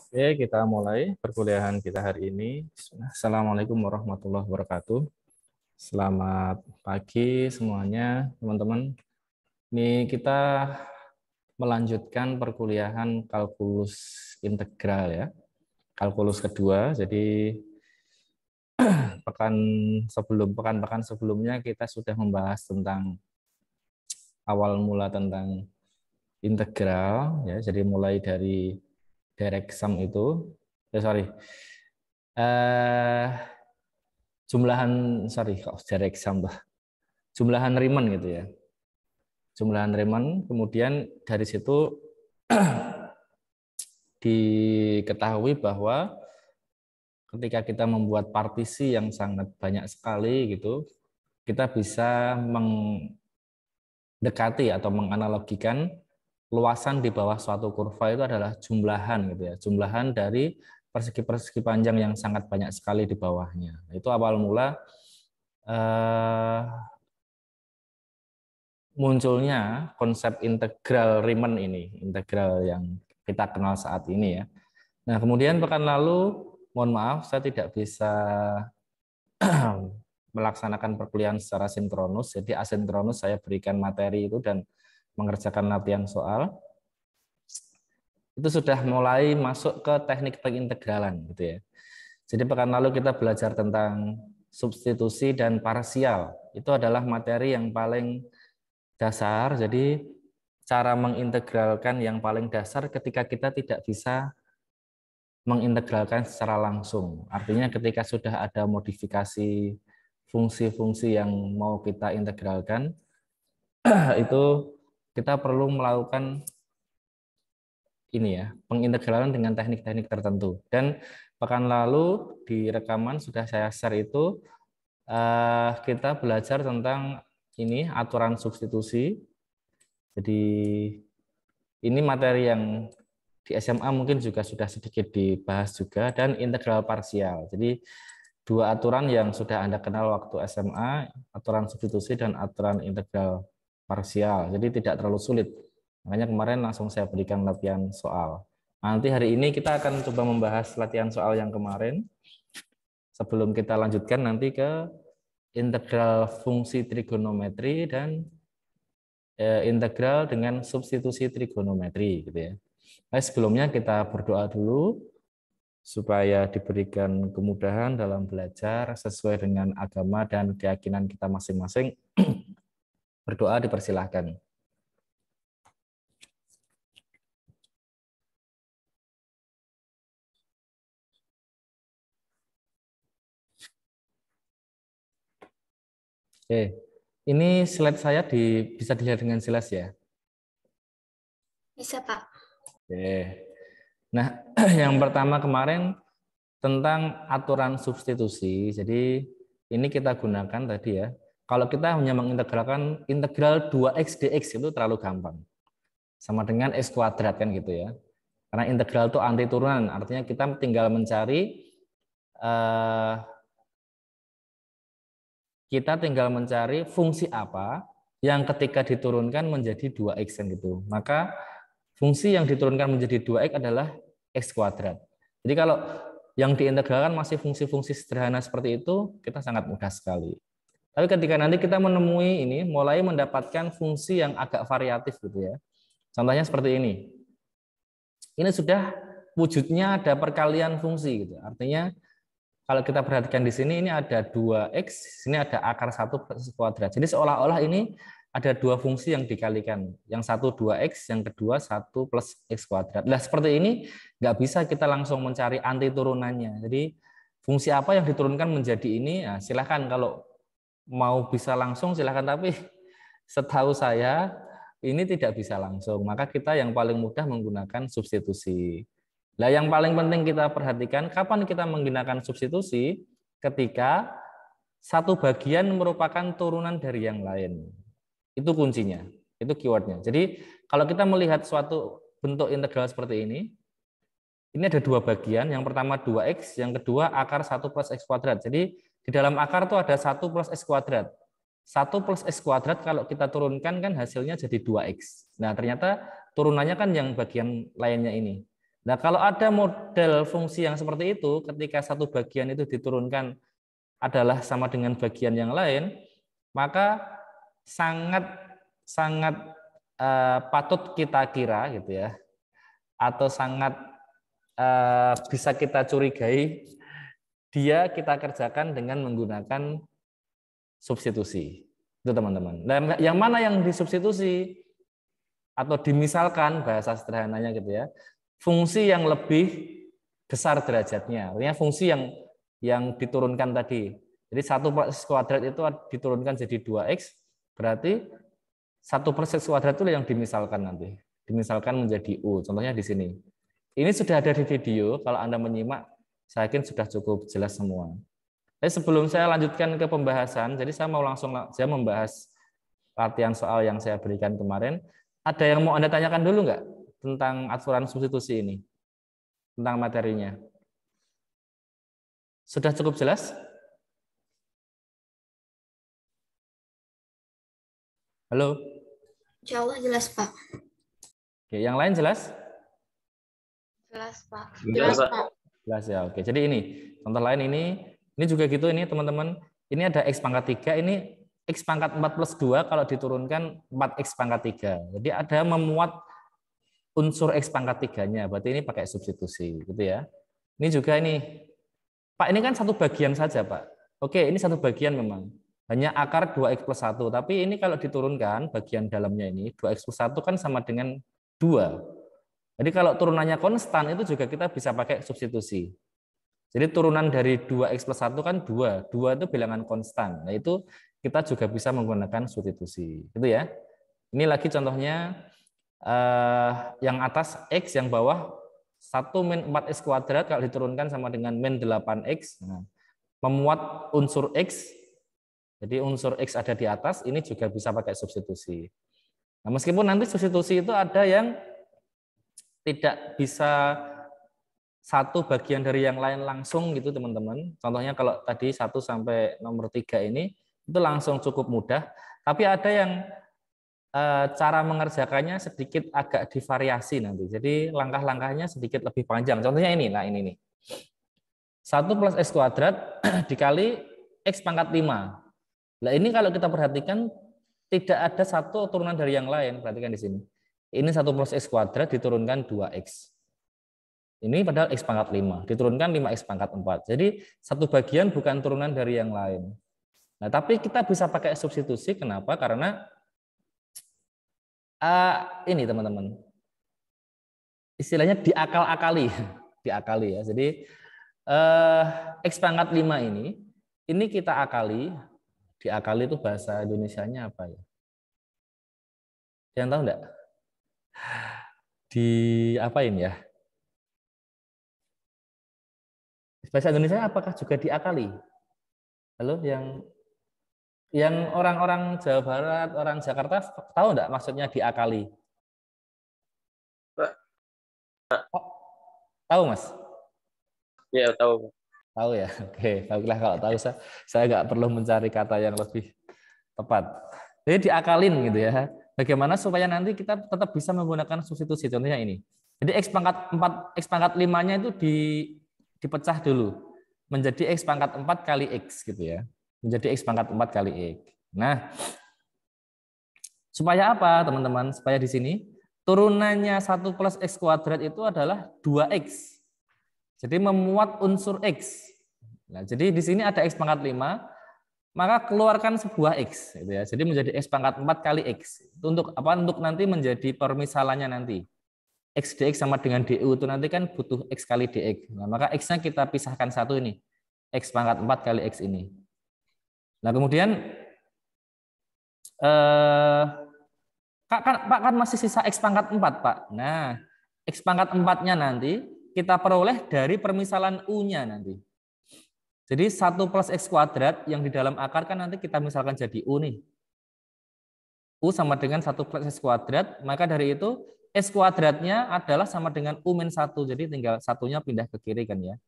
Oke, kita mulai perkuliahan kita hari ini. Assalamualaikum warahmatullahi wabarakatuh. Selamat pagi semuanya, teman-teman. Ini kita melanjutkan perkuliahan kalkulus integral ya. Kalkulus kedua. Jadi pekan-pekan sebelumnya kita sudah membahas tentang awal mula tentang integral ya. Jadi mulai dari direct sum itu jumlahan direct sum jumlahan Riemann gitu ya, jumlahan Riemann. Kemudian dari situ diketahui bahwa ketika kita membuat partisi yang sangat banyak sekali gitu, kita bisa mendekati atau menganalogikan luasan di bawah suatu kurva itu adalah jumlahan gitu ya, jumlahan dari persegi-persegi panjang yang sangat banyak sekali di bawahnya. Itu awal mula munculnya konsep integral Riemann ini, integral yang kita kenal saat ini ya. Nah, kemudian pekan lalu, mohon maaf, saya tidak bisa melaksanakan perkuliahan secara sinkronus, jadi asinkronus saya berikan materi itu dan mengerjakan latihan soal. Itu sudah mulai masuk ke teknik pengintegralan gitu ya. Jadi pekan lalu kita belajar tentang substitusi dan parsial. Itu adalah materi yang paling dasar, jadi cara mengintegralkan yang paling dasar ketika kita tidak bisa mengintegralkan secara langsung. Artinya ketika sudah ada modifikasi fungsi-fungsi yang mau kita integralkan, itu kita perlu melakukan ini ya, pengintegralan dengan teknik-teknik tertentu. Dan pekan lalu di rekaman sudah saya share itu kita belajar tentang ini aturan substitusi. Jadi ini materi yang di SMA mungkin juga sudah sedikit dibahas juga, dan integral parsial. Jadi dua aturan yang sudah Anda kenal waktu SMA, aturan substitusi dan aturan integral parsial. Jadi tidak terlalu sulit. Makanya kemarin langsung saya berikan latihan soal. Nanti hari ini kita akan coba membahas latihan soal yang kemarin. Sebelum kita lanjutkan nanti ke integral fungsi trigonometri dan integral dengan substitusi trigonometri gitu ya. Nah, sebelumnya kita berdoa dulu supaya diberikan kemudahan dalam belajar sesuai dengan agama dan keyakinan kita masing-masing. Berdoa dipersilahkan. Oke, ini slide saya bisa dilihat dengan jelas ya? Bisa, Pak. Oke. Nah, yang pertama kemarin tentang aturan substitusi. Jadi ini kita gunakan tadi ya. Kalau kita hanya mengintegralkan integral 2x dx itu terlalu gampang. Sama dengan x kuadrat kan gitu ya. Karena integral itu anti turunan, artinya kita tinggal mencari fungsi apa yang ketika diturunkan menjadi 2x kan gitu. Maka fungsi yang diturunkan menjadi 2x adalah x kuadrat. Jadi kalau yang diintegralkan masih fungsi-fungsi sederhana seperti itu, kita sangat mudah sekali. Tapi ketika nanti kita menemui ini, mulai mendapatkan fungsi yang agak variatif gitu ya. Contohnya seperti ini. Ini sudah wujudnya ada perkalian fungsi gitu. Artinya kalau kita perhatikan di sini, ini ada 2x, sini ada akar 1 plus kuadrat. Jadi seolah-olah ini ada dua fungsi yang dikalikan. Yang satu 2x, yang kedua 1 plus x kuadrat. Nah seperti ini nggak bisa kita langsung mencari anti turunannya. Jadi fungsi apa yang diturunkan menjadi ini, nah, silahkan kalau mau bisa langsung silahkan, tapi setahu saya ini tidak bisa langsung. Maka kita yang paling mudah menggunakan substitusi. Nah, yang paling penting kita perhatikan kapan kita menggunakan substitusi ketika satu bagian merupakan turunan dari yang lain. Itu kuncinya, itu keywordnya. Jadi kalau kita melihat suatu bentuk integral seperti ini ada dua bagian. Yang pertama 2x, yang kedua akar 1 plus x kuadrat. Jadi di dalam akar itu ada 1 plus x kuadrat. 1 plus x kuadrat kalau kita turunkan kan hasilnya jadi 2x. Nah ternyata turunannya kan yang bagian lainnya ini. Nah, kalau ada model fungsi yang seperti itu, ketika satu bagian itu diturunkan adalah sama dengan bagian yang lain, maka sangat sangat patut kita kira gitu ya, atau sangat bisa kita curigai dia kita kerjakan dengan menggunakan substitusi. Itu teman-teman. Nah, yang mana yang disubstitusi atau dimisalkan bahasa sederhananya gitu ya, fungsi yang lebih besar derajatnya, artinya fungsi yang diturunkan tadi. Jadi 1/x² itu diturunkan jadi 2x, berarti 1/x² itu yang dimisalkan nanti. Dimisalkan menjadi U, contohnya di sini. Ini sudah ada di video, kalau Anda menyimak, saya yakin sudah cukup jelas semua. Jadi sebelum saya lanjutkan ke pembahasan, jadi saya mau langsung membahas latihan soal yang saya berikan kemarin. Ada yang mau Anda tanyakan dulu nggak tentang aturan substitusi ini? Tentang materinya. Sudah cukup jelas? Halo? Insya Allah jelas, Pak. Oke, yang lain jelas? Jelas, Pak. Jelas, Pak. Jelas ya, oke. Jadi ini, contoh lain ini juga gitu, ini teman-teman. Ini ada X pangkat 3, ini X pangkat 4 plus 2 kalau diturunkan 4X pangkat 3. Jadi ada memuat unsur X pangkat 3-nya, berarti ini pakai substitusi, gitu ya. Ini juga ini, Pak, ini kan satu bagian saja, Pak. Oke, ini satu bagian memang. Hanya akar 2X plus 1. Tapi ini kalau diturunkan, bagian dalamnya ini, 2X plus 1 kan sama dengan 2. Jadi kalau turunannya konstan, itu juga kita bisa pakai substitusi. Jadi turunan dari 2X plus 1 kan 2. 2 itu bilangan konstan. Nah itu kita juga bisa menggunakan substitusi. Gitu ya. Ini lagi contohnya yang atas X, yang bawah 1 min 4X kuadrat kalau diturunkan sama dengan min 8X. Nah, memuat unsur X, jadi unsur X ada di atas, ini juga bisa pakai substitusi. Nah, meskipun nanti substitusi itu ada yang tidak bisa satu bagian dari yang lain langsung gitu teman-teman. Contohnya kalau tadi 1 sampai nomor 3 ini, itu langsung cukup mudah. Tapi ada yang cara mengerjakannya sedikit agak divariasi nanti. Jadi langkah-langkahnya sedikit lebih panjang. Contohnya ini, nah ini nih. 1 plus X kuadrat dikali X pangkat 5. Nah ini kalau kita perhatikan tidak ada satu turunan dari yang lain. Perhatikan di sini. Ini 1 plus X kuadrat diturunkan 2X. Ini padahal X pangkat 5. Diturunkan 5X pangkat 4. Jadi satu bagian bukan turunan dari yang lain. Nah tapi kita bisa pakai substitusi. Kenapa? Karena ini teman-teman. Istilahnya diakal-akali. Diakali ya. Jadi X pangkat 5 ini kita akali. Diakali itu bahasa Indonesianya apa ya? Yang tahu enggak? Di apain ya? Bahasa Indonesia apakah juga diakali? Halo, yang orang-orang Jawa Barat, orang Jakarta tahu enggak maksudnya diakali? Oh, tahu Mas? Ya, tahu. Tahu ya, oke. Baiklah kalau tahu saya nggak perlu mencari kata yang lebih tepat. Jadi diakalin gitu ya. Bagaimana supaya nanti kita tetap bisa menggunakan substitusi. Contohnya ini. Jadi X pangkat 4, X pangkat 5-nya itu dipecah dulu. Menjadi X pangkat 4 kali X gitu ya. Menjadi X pangkat 4 kali X. Nah, supaya apa teman-teman? Supaya di sini turunannya 1 plus X kuadrat itu adalah 2X. Jadi memuat unsur X. Nah, jadi di sini ada X pangkat 5, maka keluarkan sebuah X. Gitu ya. Jadi menjadi X pangkat 4 kali X. Itu untuk apa? Untuk nanti menjadi permisalannya nanti. X dx sama dengan du itu nanti kan butuh X kali dx. Nah, maka X-nya kita pisahkan satu ini. X pangkat 4 kali X ini. Nah, kemudian Pak kan masih sisa X pangkat 4, Pak. Nah, X pangkat 4-nya nanti kita peroleh dari permisalan U-nya nanti. Jadi 1 plus X kuadrat yang di dalam akar kan nanti kita misalkan jadi U nih. U sama dengan 1 plus X kuadrat, maka dari itu X kuadratnya adalah sama dengan U min 1. Jadi tinggal satunya pindah ke kiri kan ya.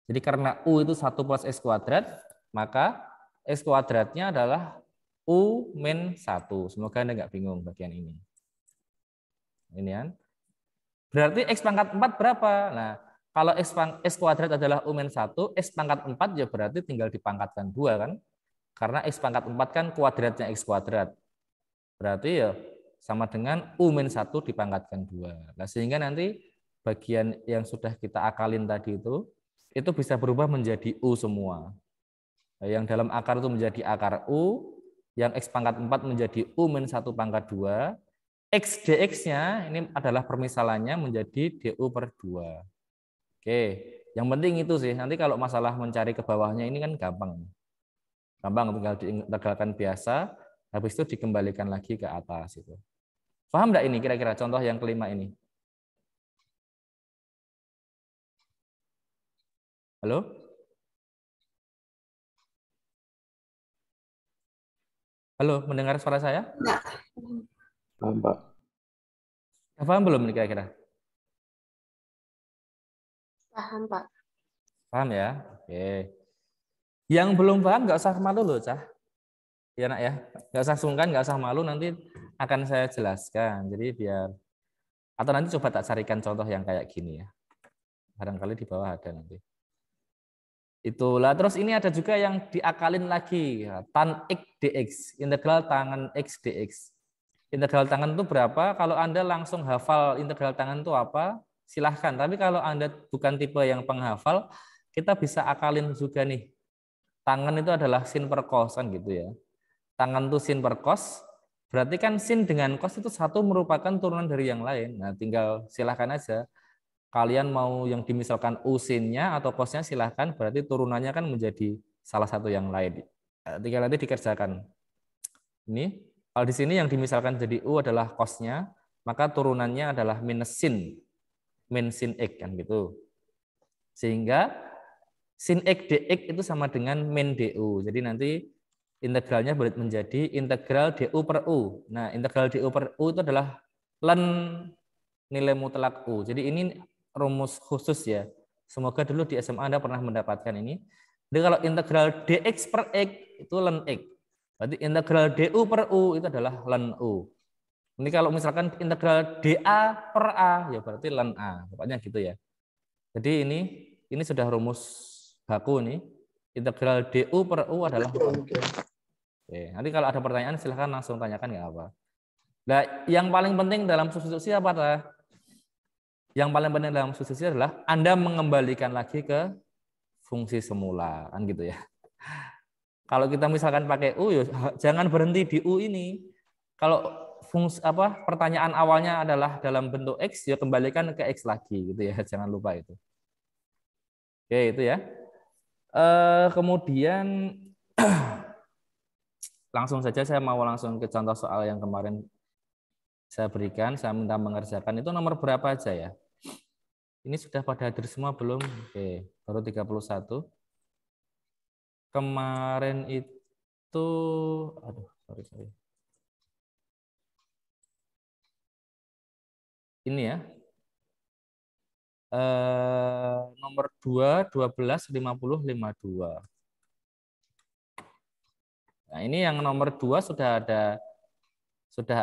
Jadi karena U itu 1 plus X kuadrat, maka X kuadratnya adalah U min 1. Semoga Anda nggak bingung bagian ini. Ini kan. Berarti X pangkat 4 berapa? Nah, kalau X kuadrat adalah U-1, X pangkat 4 ya berarti tinggal dipangkatkan 2 kan? Karena X pangkat 4 kan kuadratnya X kuadrat. Berarti ya sama dengan U-1 dipangkatkan 2. Nah, sehingga nanti bagian yang sudah kita akalin tadi itu bisa berubah menjadi U semua. Nah, yang dalam akar itu menjadi akar U, yang X pangkat 4 menjadi U-1 pangkat 2, X dx-nya ini adalah permisalannya menjadi du per 2. Oke, yang penting itu sih. Nanti kalau masalah mencari ke bawahnya ini kan gampang. Gampang, tinggal diintegralkan biasa, habis itu dikembalikan lagi ke atas. Itu. Paham nggak ini kira-kira contoh yang kelima ini? Halo? Halo, mendengar suara saya? Enggak. Paham, Pak. Paham belum nih kira-kira? Paham, Pak. Paham ya? Oke. Yang belum paham nggak usah malu loh, Cah. Ya nak ya, nggak usah sungkan, nggak usah malu, nanti akan saya jelaskan. Jadi biar, atau nanti coba tak carikan contoh yang kayak gini ya. Barangkali di bawah ada nanti. Itulah, terus ini ada juga yang diakalin lagi, tan X dx, integral tangen X dx. Integral tangen itu berapa? Kalau Anda langsung hafal integral tangen itu apa, silahkan. Tapi kalau Anda bukan tipe yang penghafal, kita bisa akalin juga nih. Tangen itu adalah sin per cos kan gitu ya. Tangen itu sin per cos, berarti kan sin dengan cos itu satu merupakan turunan dari yang lain. Nah, tinggal silahkan aja. Kalian mau yang dimisalkan U sin-nya atau cos-nya silahkan, berarti turunannya kan menjadi salah satu yang lain. Tinggal nanti dikerjakan. Ini, kalau di sini yang dimisalkan jadi U adalah cos-nya, maka turunannya adalah minus sin, min sin X kan gitu. Sehingga sin X dx itu sama dengan min du. Jadi nanti integralnya menjadi integral du per U. Nah, integral du per U itu adalah ln nilai mutlak U. Jadi ini rumus khusus ya. Semoga dulu di SMA Anda pernah mendapatkan ini. Jadi kalau integral dx per x itu ln x. Berarti integral du per U itu adalah ln U. Ini kalau misalkan integral dA per A ya berarti ln A. Pokoknya gitu ya. Jadi ini sudah rumus baku nih. Integral du per U adalah Oke, nanti kalau ada pertanyaan silahkan langsung tanyakan nggak apa. Nah, yang paling penting dalam substitusi apa? Yang paling penting dalam substitusi adalah Anda mengembalikan lagi ke fungsi semula, kan gitu ya. Kalau kita misalkan pakai U, ya jangan berhenti di U ini. Kalau pertanyaan awalnya adalah dalam bentuk X, ya kembalikan ke X lagi, gitu ya. Jangan lupa itu. Oke, itu ya. Kemudian langsung saja saya mau langsung ke contoh soal yang kemarin saya berikan, saya minta mengerjakan. Itu nomor berapa aja ya? Ini sudah pada hadir semua belum? Oke, baru 31. Kemarin itu, aduh, sorry. Ini ya. Nomor 2, 12, 50, 52. Nah, ini yang nomor 2 sudah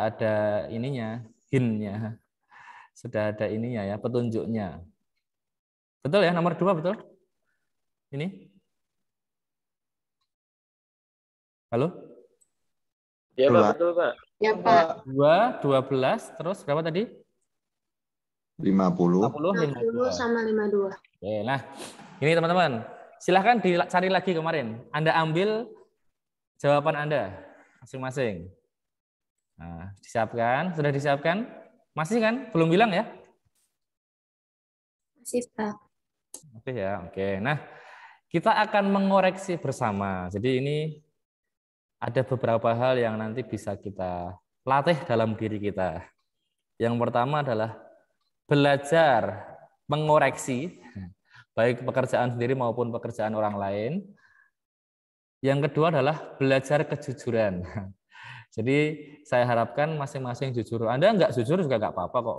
ada ininya, hint-nya. Sudah ada ininya ya, petunjuknya. Betul ya, nomor 2 betul? Ini? Halo? Ya, Pak, betul, Pak. Ya, Pak. 2, 12, terus berapa tadi? 50 52. sama 52. Oke, nah, ini teman-teman. Silahkan dicari lagi kemarin. Anda ambil jawaban Anda masing-masing. Nah, disiapkan, sudah disiapkan? Masih kan? Belum bilang ya? Masih, Pak. Oke ya, oke. Nah, kita akan mengoreksi bersama. Jadi ini ada beberapa hal yang nanti bisa kita latih dalam diri kita. Yang pertama adalah belajar mengoreksi, baik pekerjaan sendiri maupun pekerjaan orang lain. Yang kedua adalah belajar kejujuran. Jadi saya harapkan masing-masing jujur. Anda nggak jujur juga nggak apa-apa kok.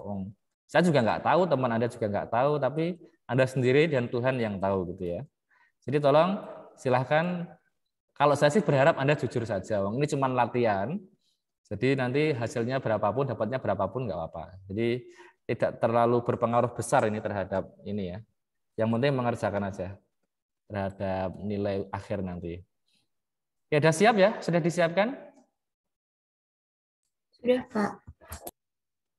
Saya juga nggak tahu, teman Anda juga nggak tahu, tapi Anda sendiri dan Tuhan yang tahu gitu ya. Jadi tolong silahkan, kalau saya sih berharap Anda jujur saja. Ini cuma latihan. Jadi nanti hasilnya berapapun, dapatnya berapapun nggak apa-apa. Jadi tidak terlalu berpengaruh besar ini terhadap ini ya. Yang penting mengerjakan aja terhadap nilai akhir nanti. Ya, sudah siap ya? Sudah disiapkan? Sudah, Pak.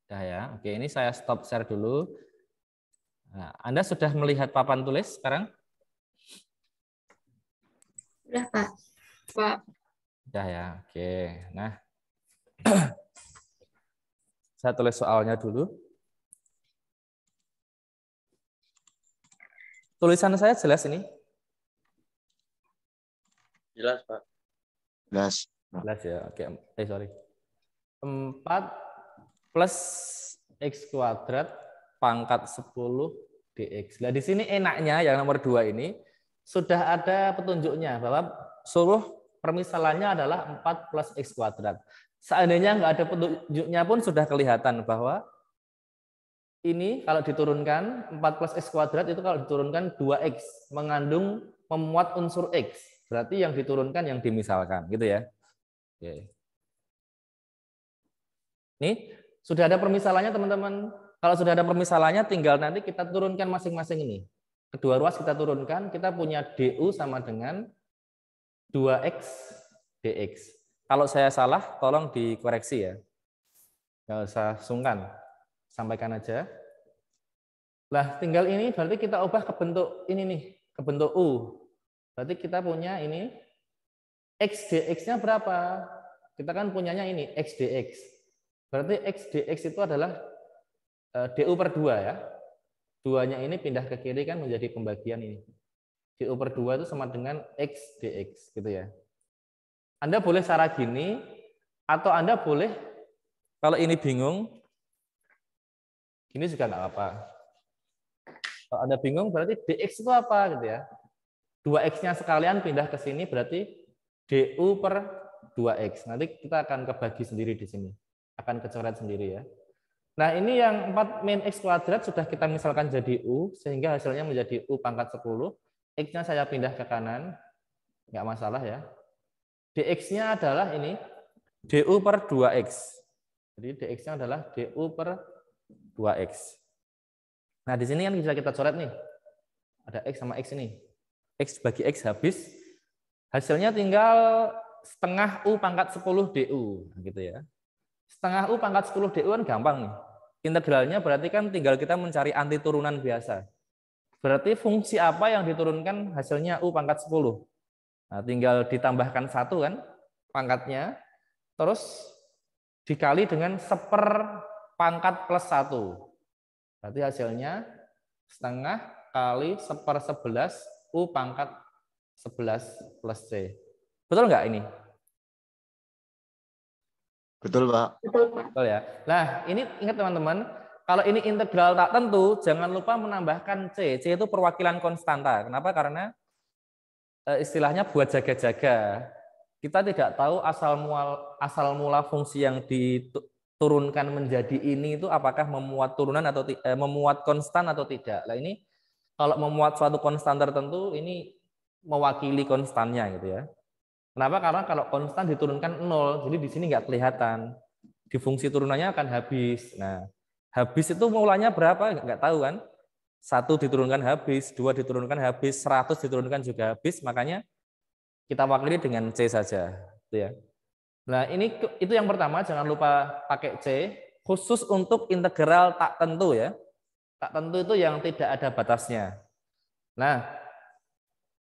Sudah ya. Oke, ini saya stop share dulu. Nah, Anda sudah melihat papan tulis sekarang? Sudah, Pak. Pak. Sudah ya. Oke. Nah, saya tulis soalnya dulu. Tulisan saya jelas ini? Jelas, Pak. Jelas. Jelas ya. Oke. Sorry. 4 plus X kuadrat pangkat 10 dx. Nah, di sini enaknya yang nomor 2 ini sudah ada petunjuknya bahwa seluruh permisalannya adalah 4 plus X kuadrat. Seandainya nggak ada petunjuknya pun sudah kelihatan bahwa ini kalau diturunkan 4 plus X kuadrat itu kalau diturunkan 2X mengandung memuat unsur X. Berarti yang diturunkan yang dimisalkan gitu ya. Oke. Ini sudah ada permisalannya teman-teman. Kalau sudah ada permisalannya tinggal nanti kita turunkan masing-masing ini. Kedua ruas kita turunkan, kita punya DU sama dengan 2X dx. Kalau saya salah tolong dikoreksi ya. Nggak usah sungkan. Sampaikan aja. Lah tinggal ini berarti kita ubah ke bentuk ini nih, ke bentuk U. Berarti kita punya ini X dx-nya berapa? Kita kan punyanya ini X dx. Berarti X dx itu adalah DU per 2 ya. 2-nya ini pindah ke kiri kan menjadi pembagian ini. DU per 2 itu sama dengan X dx gitu ya. Anda boleh cara gini atau Anda boleh kalau ini bingung gini juga nggak apa-apa. Kalau Anda bingung berarti dx itu apa gitu ya. 2x-nya sekalian pindah ke sini berarti du per 2x. Nanti kita akan kebagi sendiri di sini. Akan kecoret sendiri ya. Nah ini yang 4 min x kuadrat sudah kita misalkan jadi u. Sehingga hasilnya menjadi u pangkat 10. X-nya saya pindah ke kanan. Nggak masalah ya. Dx-nya adalah ini. Du per 2x. Jadi dx-nya adalah du per 2x. Nah di sini kan bisa kita coret nih. Ada x sama x ini. X bagi X habis, hasilnya tinggal setengah U pangkat 10 DU. Gitu ya. Setengah U pangkat 10 DU kan gampang nih. Integralnya berarti kan tinggal kita mencari anti turunan biasa. Berarti fungsi apa yang diturunkan hasilnya U pangkat 10. Nah, tinggal ditambahkan 1 kan pangkatnya, terus dikali dengan 1/4 pangkat plus 1. Berarti hasilnya setengah kali 1/11 U pangkat 11 plus C. Betul nggak ini? Betul, Pak. Betul, Pak. Betul ya. Nah, ini ingat teman-teman, kalau ini integral tak tentu, jangan lupa menambahkan C. C itu perwakilan konstanta. Kenapa? Karena istilahnya buat jaga-jaga. Kita tidak tahu asal mula fungsi yang diturunkan menjadi ini itu apakah memuat turunan atau memuat konstan atau tidak. Nah, ini kalau memuat suatu konstan tertentu, ini mewakili konstannya gitu ya. Kenapa? Karena kalau konstan diturunkan 0, jadi di sini nggak kelihatan. Di fungsi turunannya akan habis. Nah, habis itu mulanya berapa? Nggak tahu kan? 1 diturunkan habis, 2 diturunkan habis, 100 diturunkan juga habis. Makanya kita wakili dengan C saja. Gitu ya. Nah, itu yang pertama, jangan lupa pakai C. Khusus untuk integral tak tentu ya. Tak tentu itu yang tidak ada batasnya. Nah,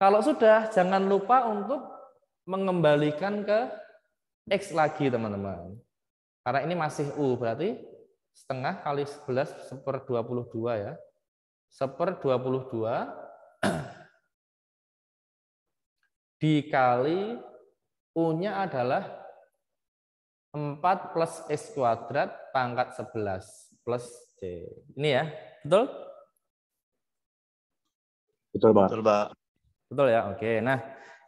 kalau sudah, jangan lupa untuk mengembalikan ke X lagi, teman-teman. Karena ini masih U, berarti setengah kali 11 1/22 ya. 1/22 dikali U-nya adalah 4 plus X kuadrat pangkat 11 plus C. Ini ya. Betul? Betul, Pak. Betul, Pak. Betul ya? Oke. Nah,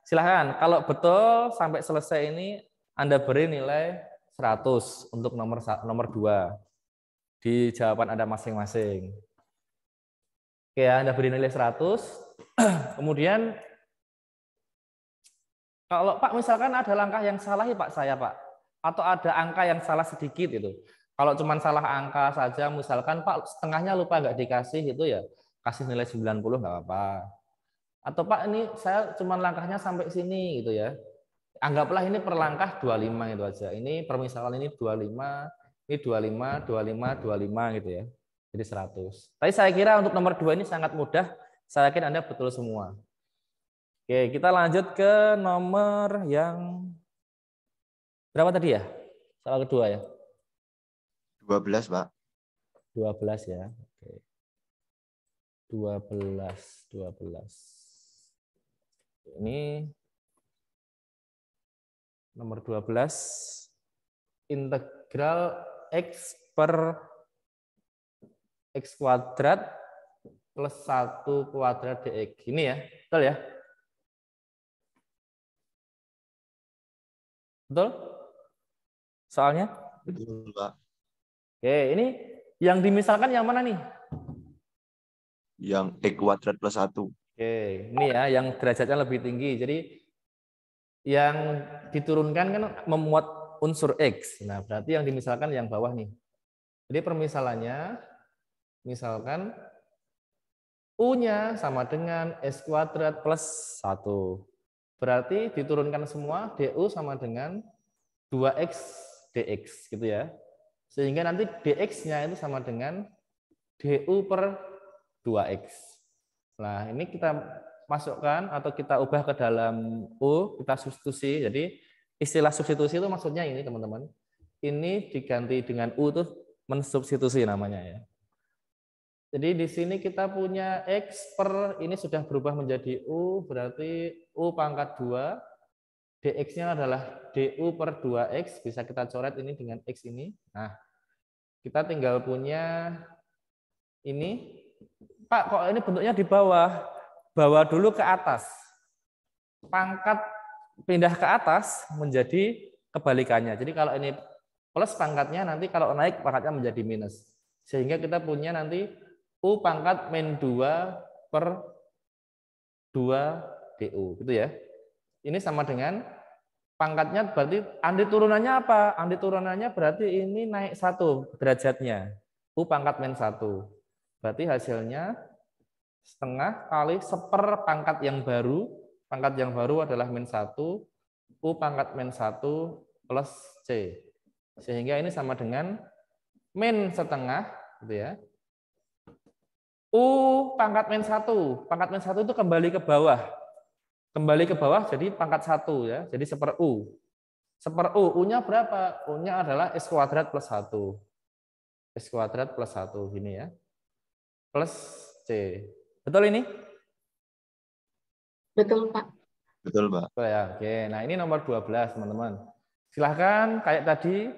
silahkan. Kalau betul sampai selesai ini Anda beri nilai 100 untuk nomor 2 di jawaban Anda masing-masing. Oke ya, Anda beri nilai 100. Kemudian kalau Pak misalkan ada langkah yang salah ya Pak, atau ada angka yang salah sedikit itu. Kalau cuma salah angka saja, misalkan Pak setengahnya lupa nggak dikasih, itu ya kasih nilai 90 nggak apa-apa. Atau Pak ini saya cuma langkahnya sampai sini gitu ya. Anggaplah ini per langkah 25 itu aja. Ini permisalan ini 25, ini 25, 25, 25 gitu ya. Jadi 100. Tapi saya kira untuk nomor 2 ini sangat mudah. Saya yakin Anda betul semua. Oke, kita lanjut ke nomor yang berapa tadi ya? Soal kedua ya? 12, Pak. 12 ya. Oke. 12. Ini nomor 12. Integral X per X kuadrat plus 1 kuadrat dx. Ini ya, betul ya? Betul? Soalnya? Betul, Pak. Oke, ini yang dimisalkan yang mana nih? Yang X kuadrat plus 1. Oke, ini ya yang derajatnya lebih tinggi. Jadi yang diturunkan kan memuat unsur X. Nah, berarti yang dimisalkan yang bawah nih. Jadi permisalannya, misalkan U-nya sama dengan X kuadrat plus 1. Berarti diturunkan semua, DU sama dengan 2X dx gitu ya. Sehingga nanti dx-nya itu sama dengan du per 2x. Nah, ini kita masukkan atau kita ubah ke dalam U, kita substitusi. Jadi istilah substitusi itu maksudnya ini teman-teman. Ini diganti dengan U itu mensubstitusi namanya ya. Jadi di sini kita punya X per ini sudah berubah menjadi U, berarti U pangkat 2. dx-nya adalah du per 2x, bisa kita coret ini dengan x ini. Nah, kita tinggal punya ini. Pak, kok ini bentuknya di bawah? Bawa dulu ke atas. Pangkat pindah ke atas menjadi kebalikannya. Jadi kalau ini plus pangkatnya, nanti kalau naik pangkatnya menjadi minus. Sehingga kita punya nanti U pangkat min 2 per 2 du. Gitu ya. Ini sama dengan pangkatnya berarti andi turunannya apa? Andi turunannya berarti ini naik 1 derajatnya. U pangkat min 1. Berarti hasilnya setengah kali seper pangkat yang baru. Pangkat yang baru adalah min 1. U pangkat min 1 plus C. Sehingga ini sama dengan min setengah. Gitu ya. U pangkat min 1. Pangkat min 1 itu kembali ke bawah. Kembali ke bawah jadi pangkat 1 ya. Jadi seper U. Seper U. U-nya berapa? U-nya adalah X kuadrat plus 1. X kuadrat plus 1 gini ya. Plus C. Betul ini? Betul, Pak. Betul, Pak. Betul ya. Oke. Nah, ini nomor 12, teman-teman. Silahkan kayak tadi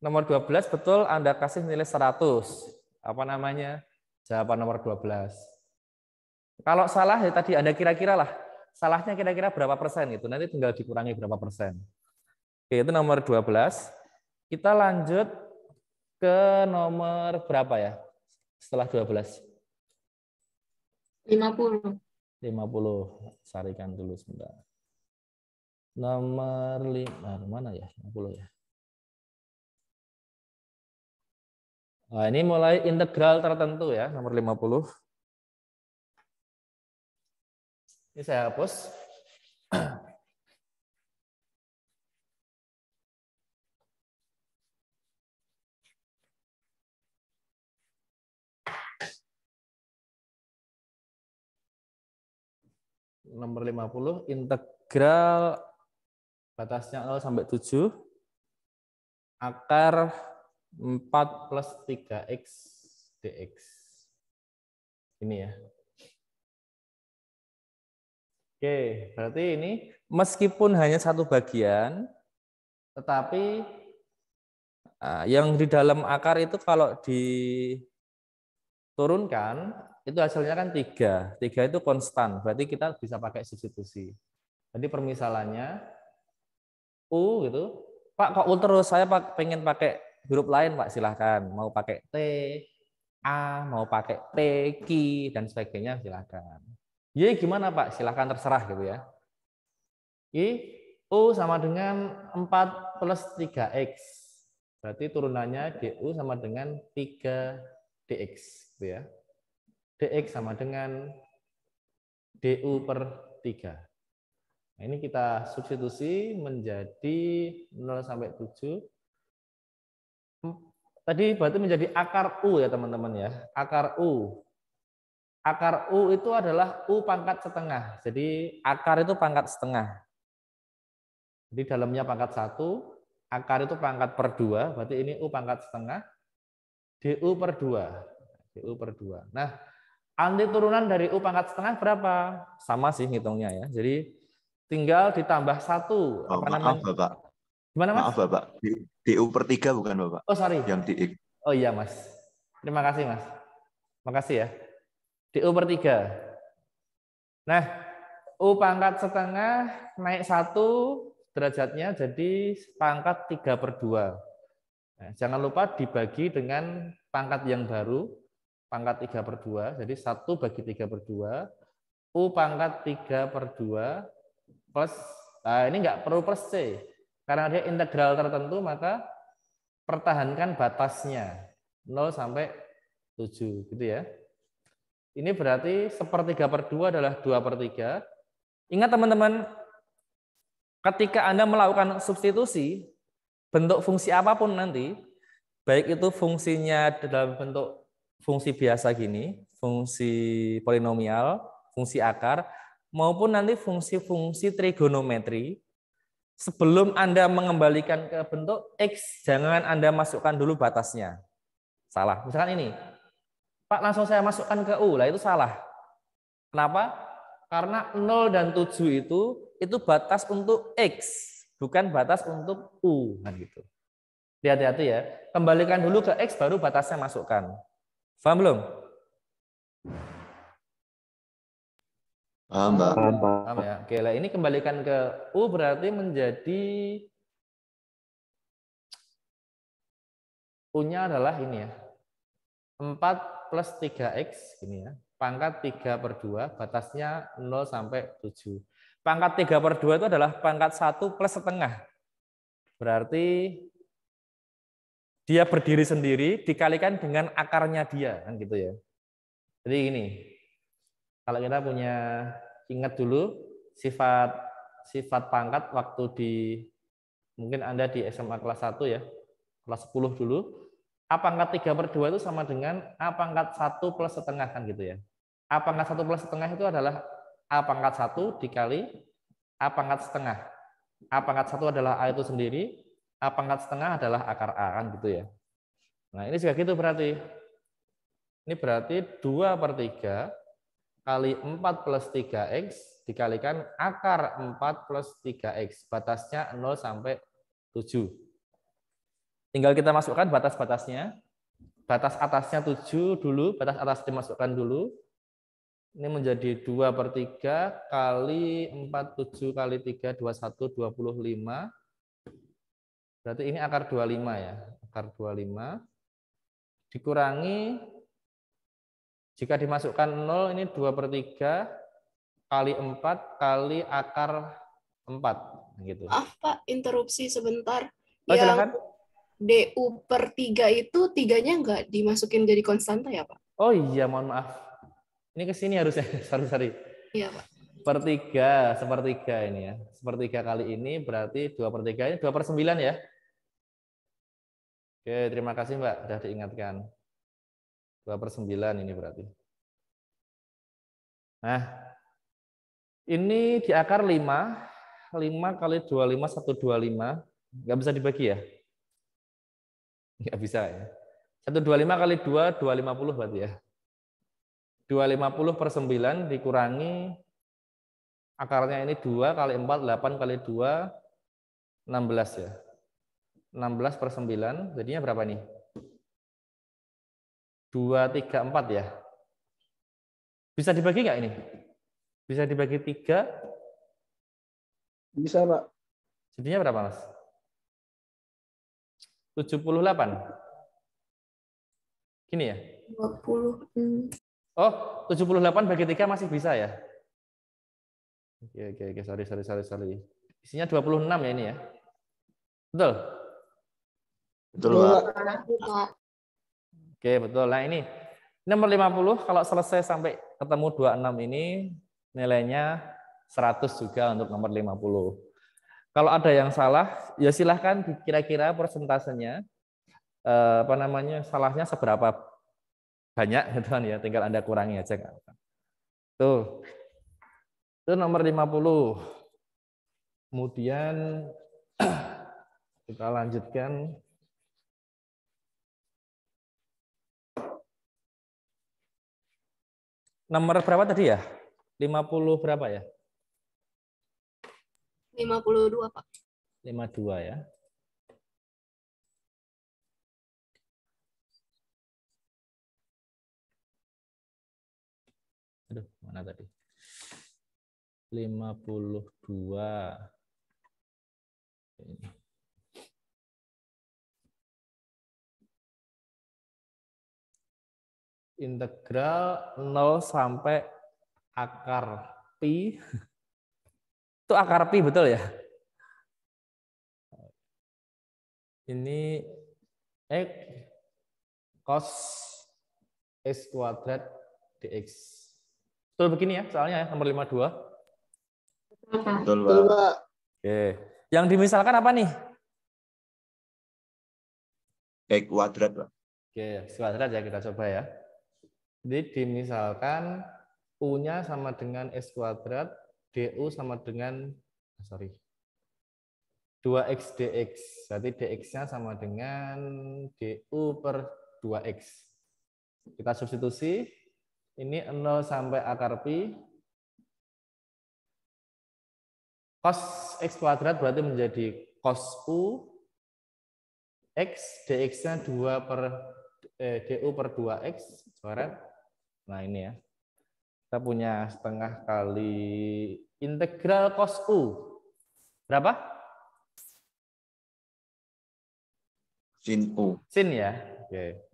nomor 12 betul Anda kasih nilai 100. Apa namanya? Jawaban nomor 12. Kalau salah ya tadi Anda kira-kira lah. Salahnya kira-kira berapa persen itu. Nanti tinggal dikurangi berapa persen. Oke, itu nomor 12. Kita lanjut ke nomor berapa ya? Setelah 12. 50. 50. Sarikan dulu sebentar. Nomor 5. Mana ya? 50 ya. Nah, ini mulai integral tertentu ya, nomor 50. Ini saya hapus. Nomor 50, integral batasnya 0 sampai 7, akar 4 plus 3x dx. Ini ya. Oke, berarti ini meskipun hanya satu bagian, tetapi yang di dalam akar itu kalau diturunkan, itu hasilnya kan 3. 3 itu konstan, berarti kita bisa pakai substitusi. Jadi permisalannya, U gitu. Pak, kok U terus? Saya pengen pakai huruf lain, Pak, silahkan. Mau pakai T, A, mau pakai P, Q, dan sebagainya, silahkan. Y gimana, Pak? Silahkan terserah gitu ya. Y, U sama dengan 4 plus 3X. Berarti turunannya DU sama dengan 3dx. Gitu ya. Dx sama dengan DU per 3. Nah, ini kita substitusi menjadi 0 sampai 7. Tadi berarti menjadi akar U ya teman-teman ya. Akar U. Akar U itu adalah U pangkat setengah. Jadi akar itu pangkat setengah. Jadi dalamnya pangkat 1, akar itu pangkat per 2, berarti ini U pangkat setengah, DU per 2. DU per 2. Nah, anti turunan dari U pangkat setengah berapa? Sama sih ngitungnya ya. Jadi tinggal ditambah 1. Oh, maaf, Bapak. Gimana, Mas? Maaf, Bapak. DU per 3 bukan, Bapak? Oh, sorry. Yang DX. Oh iya, Mas. Terima kasih, Mas. Makasih ya. DU per 3. Nah, U pangkat setengah naik 1 derajatnya jadi pangkat 3 per 2. Nah, jangan lupa dibagi dengan pangkat yang baru, pangkat 3 per 2. Jadi 1 bagi 3 per 2. U pangkat 3 per 2 plus, nah ini enggak perlu plus C. Karena dia integral tertentu, maka pertahankan batasnya 0 sampai 7. Gitu ya. Ini berarti 1/3 per 2 adalah 2 per 3. Ingat teman-teman, ketika Anda melakukan substitusi, bentuk fungsi apapun nanti, baik itu fungsinya dalam bentuk fungsi biasa gini, fungsi polinomial, fungsi akar, maupun nanti fungsi-fungsi trigonometri, sebelum Anda mengembalikan ke bentuk X, jangan Anda masukkan dulu batasnya. Salah. Misalkan ini, Pak, langsung saya masukkan ke U, lah itu salah. Kenapa? Karena 0 dan 7 itu batas untuk X, bukan batas untuk U. Kan gitu. Hati-hati ya. Kembalikan dulu ke X, baru batasnya masukkan. Paham belum? Paham, Mbak. Paham ya? Oke, lah ini kembalikan ke U berarti menjadi U-nya adalah ini ya. 4 plus 3X gini ya. Pangkat 3 per 2, batasnya 0 sampai 7. Pangkat 3 per 2 itu adalah pangkat 1 plus setengah. Berarti dia berdiri sendiri dikalikan dengan akarnya dia, kan gitu ya. Jadi ini, kalau kita punya, ingat dulu sifat pangkat waktu di, mungkin Anda di SMA kelas 1 ya, kelas 10 dulu, A pangkat 3 per 2 itu sama dengan A pangkat 1 plus setengah, kan gitu ya. A pangkat 1 plus setengah itu adalah A pangkat 1 dikali A pangkat setengah. A pangkat 1 adalah A itu sendiri, A pangkat setengah adalah akar A, kan gitu ya. Nah ini juga gitu berarti. Ini berarti 2 per 3 kali 4 plus 3X dikalikan akar 4 plus 3X. Batasnya 0 sampai 7. Tinggal kita masukkan batas-batasnya. Batas atasnya 7 dulu, batas atas dimasukkan dulu. Ini menjadi 2 per 3 kali 4, 7 kali 3, 21, 25. Berarti ini akar 25 ya. Akar 25. Dikurangi, jika dimasukkan 0, ini 2 per 3 kali 4 kali akar 4. Gitu. Maaf Pak, interupsi sebentar. Oh, Yang silakan. DU per 3 itu 3-nya nggak dimasukin jadi konstanta ya Pak? Oh iya, mohon maaf. Ini ke sini harusnya. Sorry. Iya Pak. Sepertiga ini ya. Sepertiga kali ini berarti 2 per 3, ini 2 per 9 ya. Oke, terima kasih Mbak, sudah diingatkan. 2 per 9 ini berarti. Nah, ini di akar 5. 5 kali 25, 125. Nggak bisa dibagi ya? Nggak bisa ya. 125 kali 2, 250 berarti ya. 250 per 9 dikurangi akarnya ini 2 kali 4, 8 kali 2, 16 ya. 16 per 9, jadinya berapa nih? 2, 3, 4 ya. Bisa dibagi nggak ini? Bisa dibagi 3? Bisa, Pak. Jadinya berapa, Mas? 78. Gini ya? 20. Oh, 78 bagi 3 masih bisa ya? Oke, sorry. Isinya 26 ya ini ya? Betul? Betul, Pak. Pak. Oke, betul. Nah, ini nomor 50 kalau selesai sampai ketemu 26 ini nilainya 100 juga untuk nomor 50. Kalau ada yang salah, ya silahkan kira-kira persentasenya salahnya seberapa banyak gitu kan ya, tinggal Anda kurangi aja. Tuh. Itu nomor 50. Kemudian kita lanjutkan. Nomor berapa tadi ya? 50 berapa ya? 52, Pak. 52 ya. Aduh, mana tadi? 52. Ini. Integral 0 sampai akar pi. Itu akar pi betul ya? Ini cos x kuadrat dx. Betul begini ya soalnya ya, nomor 52. Betul, Pak. Oke. Yang dimisalkan apa nih? X kuadrat, Pak. Oke, x kuadrat ya, kita coba ya. Jadi dimisalkan U-nya sama dengan x kuadrat, DU sama dengan 2x dx. Berarti dx-nya sama dengan du per 2x. Kita substitusi. Ini 0 sampai akar pi. Cos x kuadrat berarti menjadi cos U. X, dx-nya du per 2x. Nah ini ya. Kita punya setengah kali integral cos U. Berapa? Sin U. Sin ya. Oke.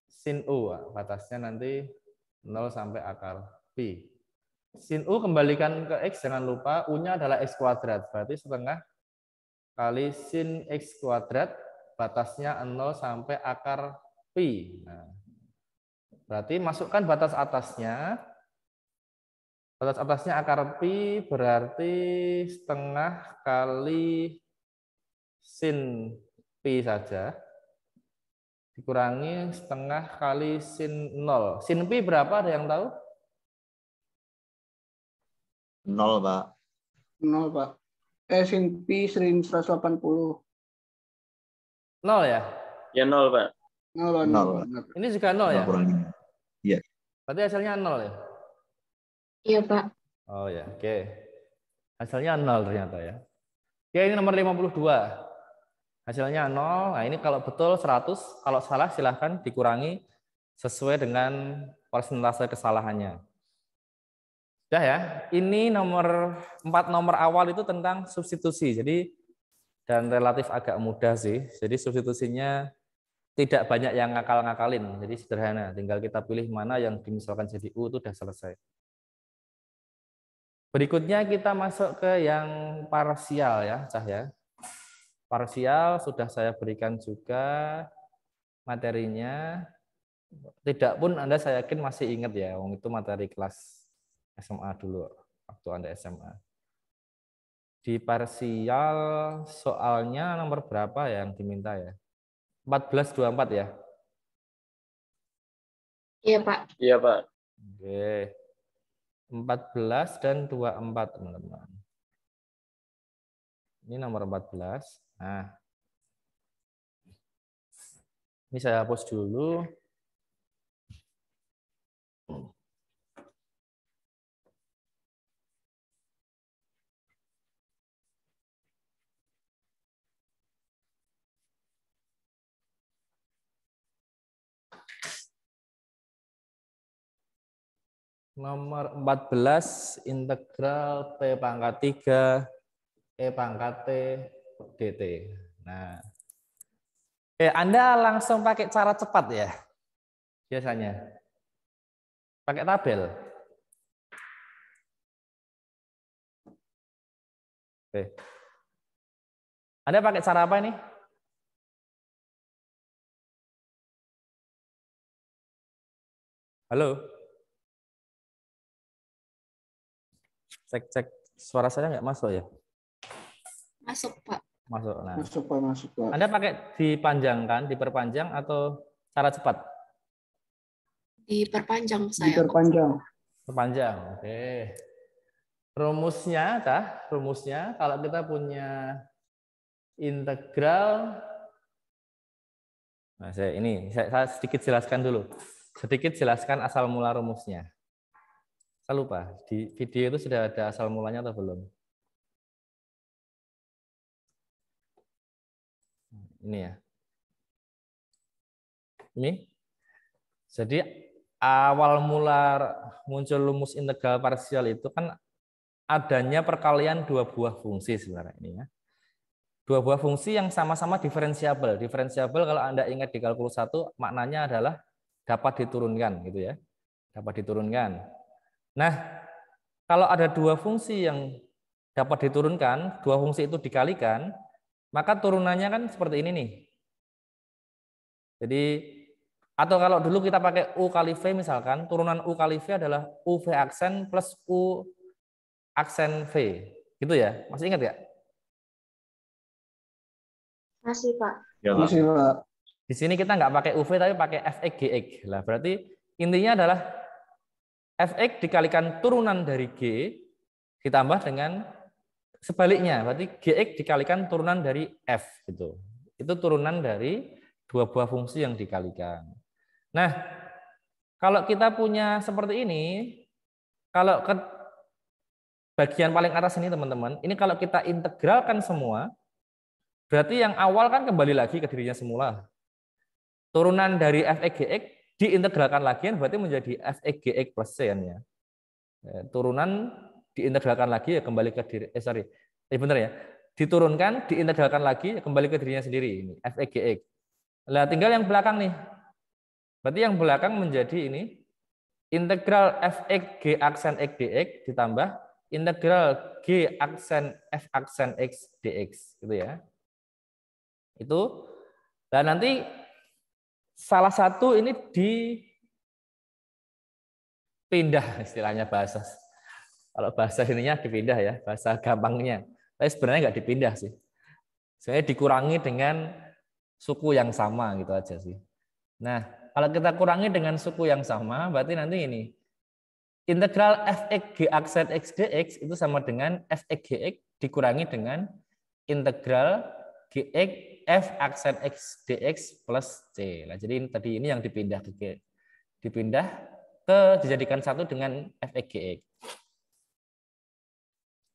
Sin U, batasnya nanti 0 sampai akar pi. Sin U kembalikan ke X, jangan lupa U-nya adalah X kuadrat. Berarti setengah kali sin X kuadrat, batasnya 0 sampai akar pi. Nah, berarti masukkan batas atasnya. Batas atasnya akar pi berarti setengah kali sin pi saja. Dikurangi setengah kali sin 0. Sin pi berapa? Ada yang tahu? 0, Pak. 0, Pak. Sin pi 180. 0 ya? Ya 0, Pak. 0, 0. Ini juga 0 ya? Kurang. Iya. Berarti hasilnya 0 ya? Iya, Pak. Oh ya, oke. Hasilnya 0 ternyata ya. Oke, ini nomor 52. Hasilnya 0. Nah, ini kalau betul 100, kalau salah silahkan dikurangi sesuai dengan persentase kesalahannya. Sudah ya. Ini nomor 4 nomor awal itu tentang substitusi. Jadi dan relatif agak mudah sih. Jadi substitusinya tidak banyak yang ngakal-ngakalin. Jadi sederhana, tinggal kita pilih mana yang dimisalkan jadi U itu sudah selesai. Berikutnya kita masuk ke yang parsial ya, Cah ya. Parsial sudah saya berikan juga materinya. Tidak pun Anda saya yakin masih ingat ya, itu materi kelas SMA dulu waktu Anda SMA. Di parsial soalnya nomor berapa yang diminta ya? 1424 ya? Iya, Pak. Iya, Pak. Oke. 14 dan 24 teman-teman. Ini nomor 14. Nah. Ini saya hapus dulu. Nomor 14 integral P pangkat 3 E pangkat T dt. Nah, Anda langsung pakai cara cepat ya, biasanya. Pakai tabel. Anda pakai cara apa ini? Halo? Cek suara saya nggak masuk ya? Masuk, Pak. Masuk. Nah, Masuk Pak, masuk Pak. Anda pakai dipanjangkan, diperpanjang atau cara cepat? Diperpanjang saya. Diperpanjang. Perpanjang. Oke. Rumusnya, rumusnya kalau kita punya integral. Nah, saya sedikit jelaskan dulu. Sedikit jelaskan asal mula rumusnya. Saya lupa, di video itu sudah ada asal mulanya atau belum? Ini ya. Ini. Jadi awal mula muncul rumus integral parsial itu kan adanya perkalian dua buah fungsi sebenarnya ini ya. Dua buah fungsi yang sama-sama diferensiabel. Diferensiabel kalau Anda ingat di kalkulus 1 maknanya adalah dapat diturunkan gitu ya. Dapat diturunkan. Nah, kalau ada dua fungsi yang dapat diturunkan, dua fungsi itu dikalikan, maka turunannya kan seperti ini nih. Jadi atau kalau dulu kita pakai U kali V misalkan, turunan U kali V adalah UV aksen plus U aksen V. Gitu ya. Masih ingat ya? Masih, Pak. Ya, Pak. Masih Pak. Di sini kita nggak pakai UV tapi pakai Fx Gx. Lah berarti intinya adalah Fx dikalikan turunan dari G ditambah dengan sebaliknya. Berarti Gx dikalikan turunan dari F gitu. Itu turunan dari dua buah fungsi yang dikalikan. Nah, kalau kita punya seperti ini, kalau ke bagian paling atas ini teman-teman, ini kalau kita integralkan semua, berarti yang awal kan kembali lagi ke dirinya semula. Turunan dari Fx Gx diintegralkan lagi berarti menjadi Fx Gx plus C ya. Turunan diintegralkan lagi ya kembali ke diri benar ya. Diturunkan, diintegralkan lagi ya kembali ke dirinya sendiri ini Fx Gx. Nah, tinggal yang belakang nih. Berarti yang belakang menjadi ini integral Fx G aksen X dx ditambah integral G aksen F aksen X dx gitu ya. Itu dan nanti salah satu ini dipindah istilahnya bahasa. Kalau bahasa ininya dipindah ya, bahasa gampangnya. Tapi sebenarnya nggak dipindah sih. Sebenarnya dikurangi dengan suku yang sama gitu aja sih. Nah, kalau kita kurangi dengan suku yang sama, berarti nanti ini integral Fx G aksen X dx itu sama dengan Fx Gx dikurangi dengan integral Gx F aksen X dx plus C. Nah, jadi tadi ini yang dipindah ke dijadikan satu dengan Fx Gx.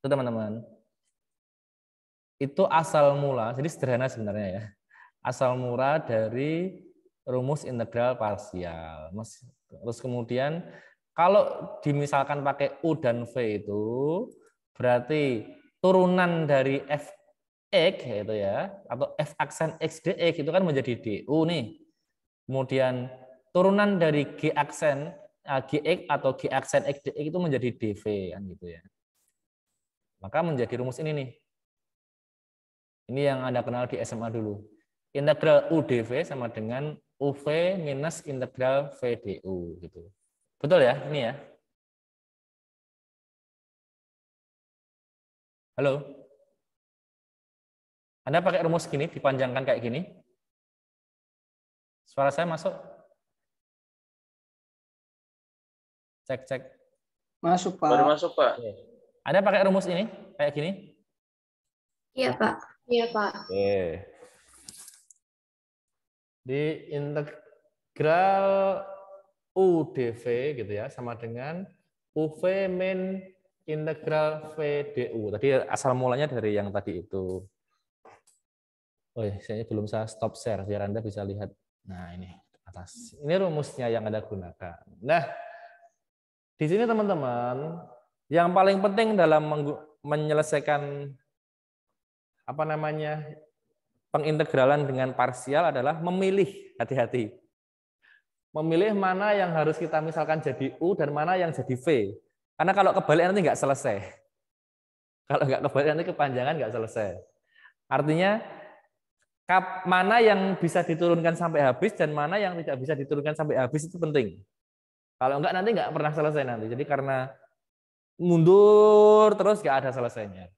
Itu teman-teman. Itu asal mula, jadi sederhana sebenarnya ya. Asal mula dari rumus integral parsial. Terus kemudian kalau dimisalkan pakai U dan V itu berarti turunan dari Fx yaitu ya atau F aksen X dx itu kan menjadi du nih. Kemudian turunan dari G aksen Gx atau G aksen X dx itu menjadi dv kan gitu ya. Maka menjadi rumus ini nih. Ini yang Anda kenal di SMA dulu. Integral U dv sama dengan UV minus integral V du gitu. Betul ya? Ini ya. Halo? Anda pakai rumus gini, dipanjangkan kayak gini. Suara saya masuk? Cek. Masuk Pak. Baru masuk, Pak. Oke. Anda pakai rumus ini, kayak gini? Iya, Pak. Iya, Pak. Oke. Di integral U dv gitu ya, sama dengan UV min integral V du. Tadi asal mulanya dari yang tadi itu. Oh ya, saya belum saya stop share biar Anda bisa lihat. Nah, ini atas. Ini rumusnya yang Anda gunakan. Nah, di sini teman-teman, yang paling penting dalam menyelesaikan pengintegralan dengan parsial adalah memilih, hati-hati. Memilih mana yang harus kita misalkan jadi U dan mana yang jadi V. Karena kalau kebalik nanti nggak selesai. Kalau nggak kebalik nanti kepanjangan nggak selesai. Artinya mana yang bisa diturunkan sampai habis dan mana yang tidak bisa diturunkan sampai habis itu penting. Kalau enggak nanti enggak pernah selesai nanti. Jadi karena mundur terus enggak ada selesainya.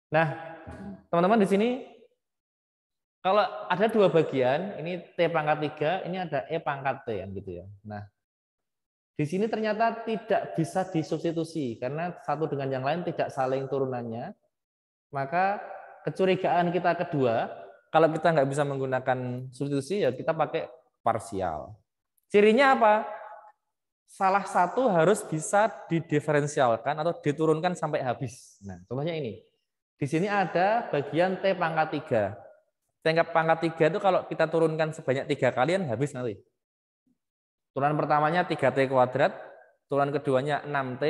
Nah, teman-teman di sini kalau ada dua bagian, ini T pangkat 3, ini ada E pangkat T yang gitu ya. Nah, di sini ternyata tidak bisa disubstitusi karena satu dengan yang lain tidak saling turunannya. Maka kecurigaan kita kedua, kalau kita nggak bisa menggunakan substitusi ya kita pakai parsial. Cirinya apa? Salah satu harus bisa didiferensialkan atau diturunkan sampai habis. Nah, contohnya ini. Di sini ada bagian T pangkat 3. T pangkat 3 itu kalau kita turunkan sebanyak 3 kali kan habis nanti. Turunan pertamanya 3T kuadrat, turunan keduanya 6T,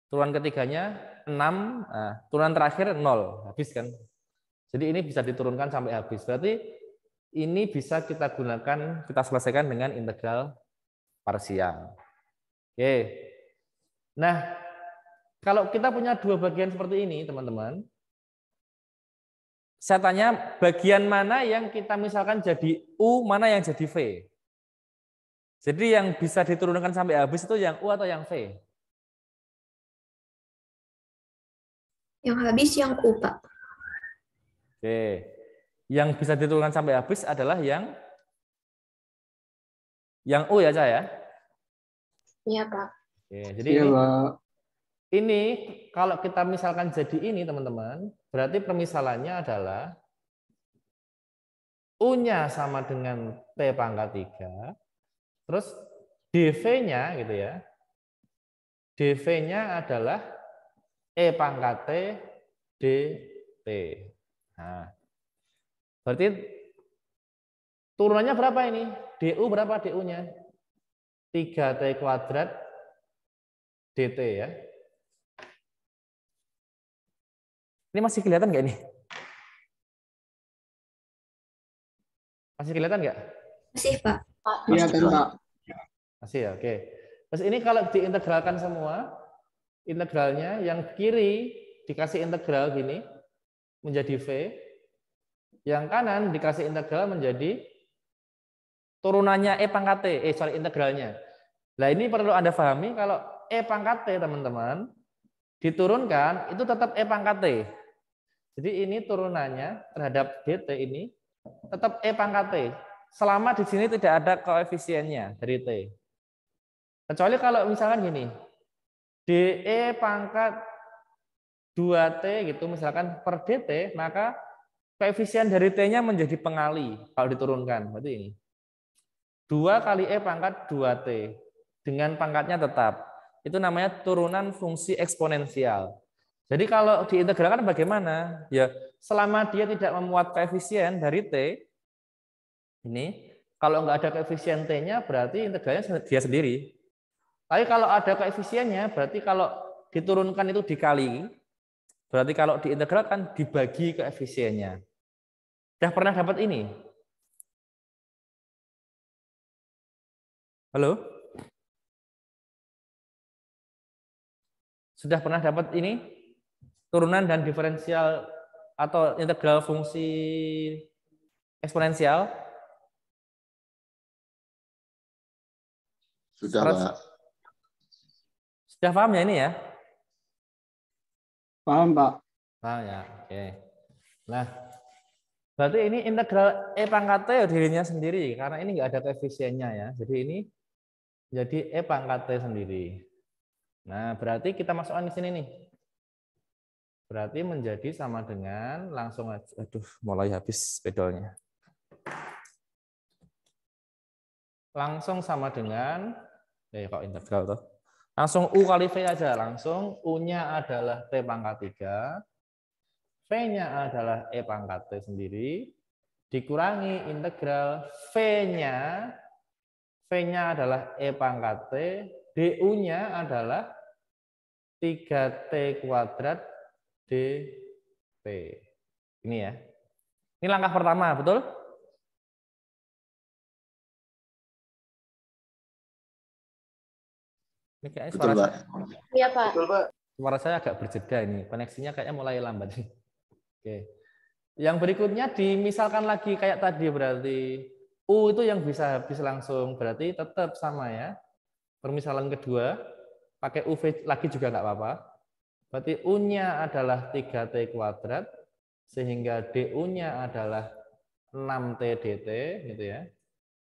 turunan ketiganya 6, nah, turunan terakhir 0, habis kan. Jadi ini bisa diturunkan sampai habis. Berarti ini bisa kita gunakan, kita selesaikan dengan integral parsial. Oke. Nah, kalau kita punya dua bagian seperti ini, teman-teman, saya tanya bagian mana yang kita misalkan jadi U, mana yang jadi V. Jadi yang bisa diturunkan sampai habis itu yang U atau yang V? Yang habis yang U, Pak. Oke. Yang bisa diturunkan sampai habis adalah yang U ya, saya. Iya, Pak. Oke, jadi Iya, Pak. ini kalau kita misalkan jadi ini, teman-teman, berarti permisalannya adalah U-nya sama dengan T pangkat 3, terus dV-nya gitu ya. dV-nya adalah E pangkat T dt. Nah, berarti turunannya berapa ini? DU berapa DU-nya? 3T kuadrat dt ya. Ini masih kelihatan nggak ini? Masih kelihatan nggak? Masih, Pak. Kelihatan, Pak. Masih ya, oke. Terus ini kalau diintegralkan semua, integralnya yang kiri dikasih integral gini, menjadi V. Yang kanan dikasih integral menjadi turunannya E pangkat T, integralnya. Nah ini perlu Anda pahami, kalau E pangkat T, teman-teman, diturunkan, itu tetap E pangkat T. Jadi ini turunannya terhadap dt ini tetap E pangkat T. Selama di sini tidak ada koefisiennya dari T. Kecuali kalau misalkan gini, DE pangkat 2T gitu misalkan per dt, maka koefisien dari T-nya menjadi pengali kalau diturunkan. Berarti ini. 2 kali E pangkat 2T dengan pangkatnya tetap. Itu namanya turunan fungsi eksponensial. Jadi kalau diintegralkan bagaimana? Ya, selama dia tidak memuat koefisien dari T, ini kalau nggak ada koefisien T-nya berarti integralnya dia sendiri. Tapi kalau ada koefisiennya berarti kalau diturunkan itu dikali, berarti kalau diintegralkan dibagi koefisiennya. Sudah pernah dapat ini? Halo? Sudah pernah dapat ini? Turunan dan diferensial atau integral fungsi eksponensial? Sudah, Pak. Sudah paham ya ini ya? Paham, Pak. Paham ya, oke. Nah, berarti ini integral E pangkat T ya dirinya sendiri, karena ini nggak ada koefisiennya ya. Jadi ini jadi E pangkat T sendiri. Nah, berarti kita masukkan di sini nih. Berarti menjadi sama dengan, langsung aja, aduh mulai habis spidolnya. Langsung sama dengan, kok integral tuh. Langsung U kali V aja, langsung U-nya adalah T pangkat 3, V-nya adalah E pangkat T sendiri, dikurangi integral V-nya adalah E pangkat T, DU-nya adalah 3T kuadrat dt. Ini ya. Ini langkah pertama, betul? Ini kayaknya suara Betul, Pak. Iya, Pak. suara saya agak berjeda ini. Koneksinya kayaknya mulai lambat. Oke. Yang berikutnya dimisalkan lagi kayak tadi berarti U itu yang bisa habis langsung berarti tetap sama ya. permisalan kedua, pakai UV lagi juga nggak apa-apa. Berarti U-nya adalah 3T kuadrat, sehingga DU-nya adalah 6T dt, gitu ya.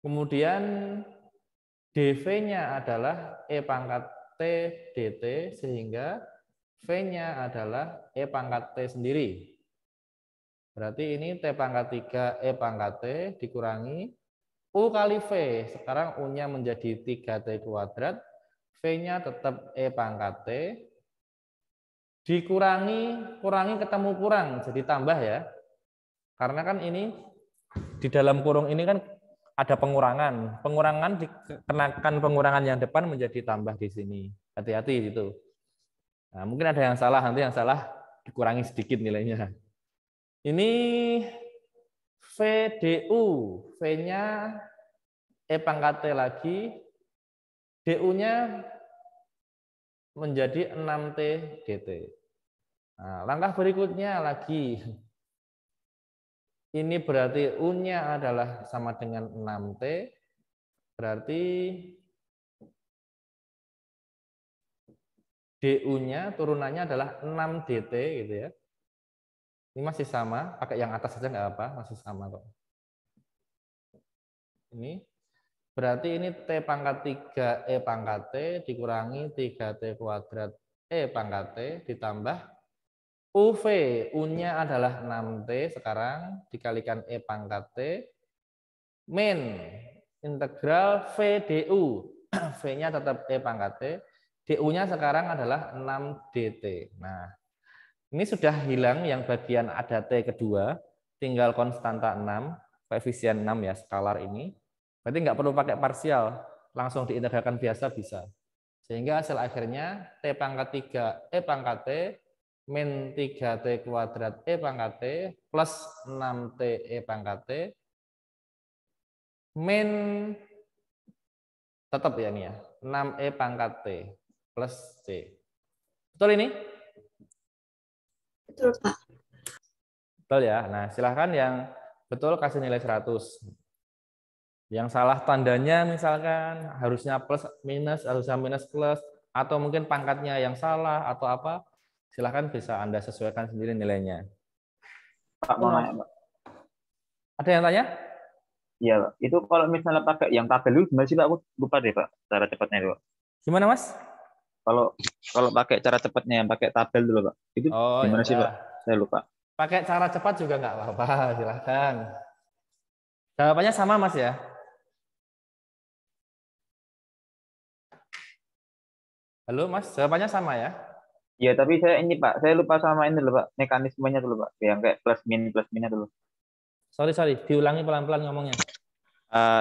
Kemudian dV-nya adalah E pangkat T dt, sehingga V-nya adalah E pangkat T sendiri. Berarti ini T pangkat 3 E pangkat T dikurangi U kali V. Sekarang U-nya menjadi 3T kuadrat, V-nya tetap E pangkat T, kurangi ketemu kurang, jadi tambah ya. Karena kan ini di dalam kurung ini kan ada pengurangan. Pengurangan dikenakan pengurangan yang depan menjadi tambah di sini. Hati-hati gitu. Nah, mungkin ada yang salah, nanti yang salah dikurangi sedikit nilainya. Ini VDU, V-nya E pangkat T lagi, DU-nya menjadi 6T dt. Nah, langkah berikutnya lagi. Ini berarti U-nya adalah sama dengan 6T, berarti DU-nya turunannya adalah 6 dt gitu ya. Ini masih sama, pakai yang atas saja nggak apa, masih sama kok. Ini berarti ini T pangkat 3 E pangkat T dikurangi 3T kuadrat E pangkat T ditambah UV, U-nya adalah 6T sekarang dikalikan E pangkat T min integral VDU, V-nya tetap E pangkat T, DU-nya sekarang adalah 6 dt. Nah, ini sudah hilang yang bagian ada T kedua, tinggal konstanta 6, koefisien 6 ya, skalar ini. Berarti nggak perlu pakai parsial, langsung diintegralkan biasa bisa. Sehingga hasil akhirnya T pangkat 3 E pangkat T min 3T kuadrat E pangkat T plus 6T E pangkat T min tetap ya ini ya 6E pangkat T plus C. Betul ini? Betul, Pak. Betul ya. Nah, silahkan yang betul kasih nilai 100. Yang salah tandanya misalkan harusnya plus minus, harusnya minus plus, atau mungkin pangkatnya yang salah atau apa, silahkan bisa Anda sesuaikan sendiri nilainya. Pak, mau nanya, Pak. Ada yang tanya? Iya, Pak. Itu kalau misalnya pakai yang tabel itu gimana sih, Pak? Aku lupa deh, Pak, cara cepatnya itu, Pak. Gimana, Mas? Kalau pakai cara cepatnya yang pakai tabel dulu, Pak. Itu Oh, gimana ya sih, Pak? Saya lupa. pakai cara cepat juga nggak apa-apa, silahkan. Jawabannya sama, Mas ya? Halo, Mas, jawabannya sama ya? Iya, tapi saya ini, Pak, saya lupa sama ini dulu, Pak. Mekanismenya dulu, Pak. Yang kayak plus minnya dulu. Sorry, diulangi pelan-pelan ngomongnya.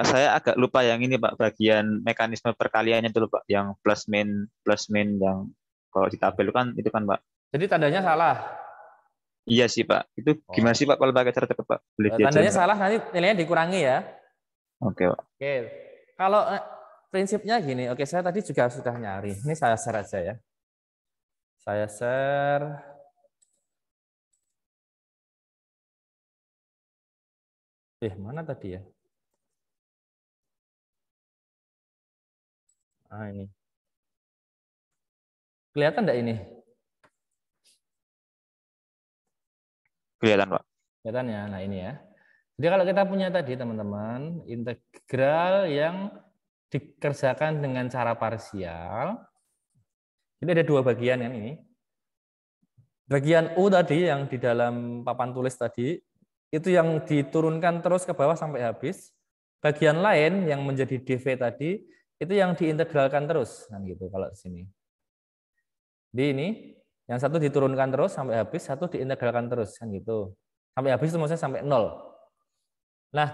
Saya agak lupa yang ini, Pak, bagian mekanisme perkaliannya dulu, Pak, yang plus min yang kalau di tabel kan itu kan, Pak. Jadi tandanya salah. Iya sih, Pak. Itu gimana sih, Pak, kalau pakai cara cepat, Pak? Boleh Tandanya diajarin, Pak? salah, nanti nilainya dikurangi ya. Oke, Pak. Oke. Kalau prinsipnya gini, oke, saya tadi juga sudah nyari. Ini saya share aja ya. Saya share. Mana tadi ya? Ah, ini. Kelihatan enggak ini? Kelihatan, Pak. Kelihatan ya. Nah, ini ya. Jadi kalau kita punya tadi teman-teman, integral yang dikerjakan dengan cara parsial. Jadi ada dua bagian kan ini. Bagian U tadi yang di dalam papan tulis tadi, itu yang diturunkan terus ke bawah sampai habis. Bagian lain yang menjadi dV tadi, itu yang diintegralkan terus. Kan gitu kalau di sini. Di ini, yang satu diturunkan terus sampai habis, satu diintegralkan terus. Kan gitu. Sampai habis itu maksudnya sampai 0. Nah,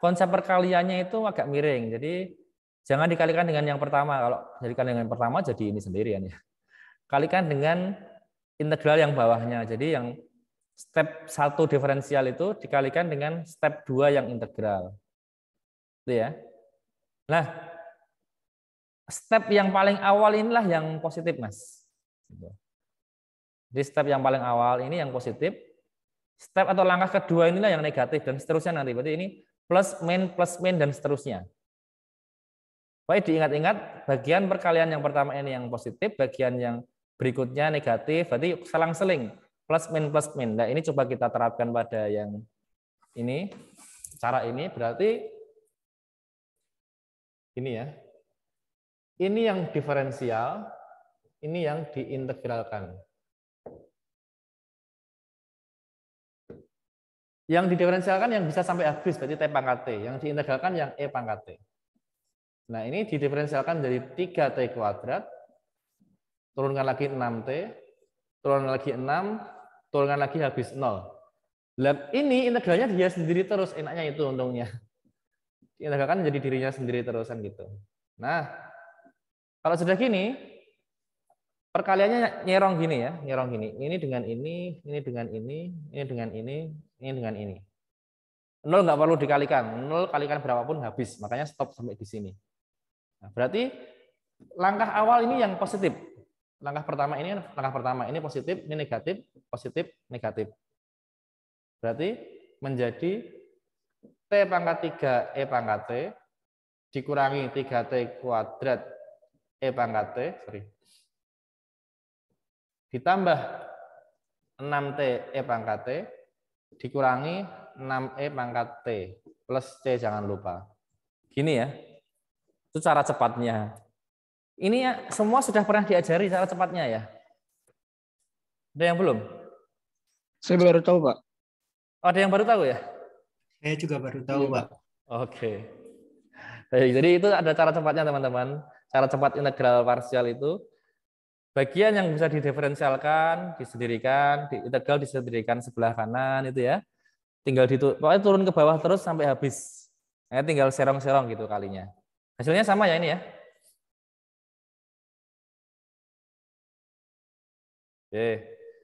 konsep perkaliannya itu agak miring. Jadi, jangan dikalikan dengan yang pertama. Kalau jadikan dengan yang pertama, jadi ini sendirian ya. Kalikan dengan integral yang bawahnya. Jadi yang step 1 diferensial itu dikalikan dengan step 2 yang integral. Itu ya. Nah, step yang paling awal inilah yang positif, Mas. Di step yang paling awal ini yang positif. Step atau langkah kedua inilah yang negatif dan seterusnya nanti. Berarti ini plus min dan seterusnya. Baik, diingat-ingat bagian perkalian yang pertama ini yang positif, bagian yang berikutnya negatif, berarti selang-seling plus min plus min. Nah, ini coba kita terapkan pada yang ini, cara ini berarti ini ya. Ini yang diferensial, ini yang diintegralkan. Yang didiferensialkan yang bisa sampai habis, berarti T pangkat T. Yang diintegralkan yang E pangkat T. Nah, ini didiferensialkan dari 3T kuadrat, turunkan lagi 6T, turunkan lagi 6, turunkan lagi habis 0. Lab ini integralnya dia sendiri terus, enaknya itu untungnya. Diintegralkan menjadi dirinya sendiri terusan gitu. Nah, kalau sudah gini, perkaliannya nyerong gini ya, nyerong gini. Ini dengan ini dengan ini dengan ini dengan ini. 0 nggak perlu dikalikan, 0 kalikan berapapun habis, makanya stop sampai di sini. Nah, berarti langkah awal ini yang positif. Langkah pertama ini positif, ini negatif, positif, negatif. Berarti menjadi T pangkat 3 E pangkat T dikurangi 3T kuadrat E pangkat T, ditambah 6T E pangkat T dikurangi 6E pangkat T plus C, jangan lupa. Gini ya. Itu cara cepatnya. Ini ya, semua sudah pernah diajari cara cepatnya ya. Ada yang belum? Saya baru tahu, Pak. Oh, ada yang baru tahu ya? Saya juga baru tahu, Pak. Oke. Baik, jadi itu ada cara cepatnya teman-teman. Cara cepat integral parsial itu bagian yang bisa didiferensialkan, disendirikan, diintegral disendirikan sebelah kanan itu ya. Tinggal pokoknya turun ke bawah terus sampai habis. Nah, tinggal serong-serong gitu kalinya. Hasilnya sama ya ini ya. Oke.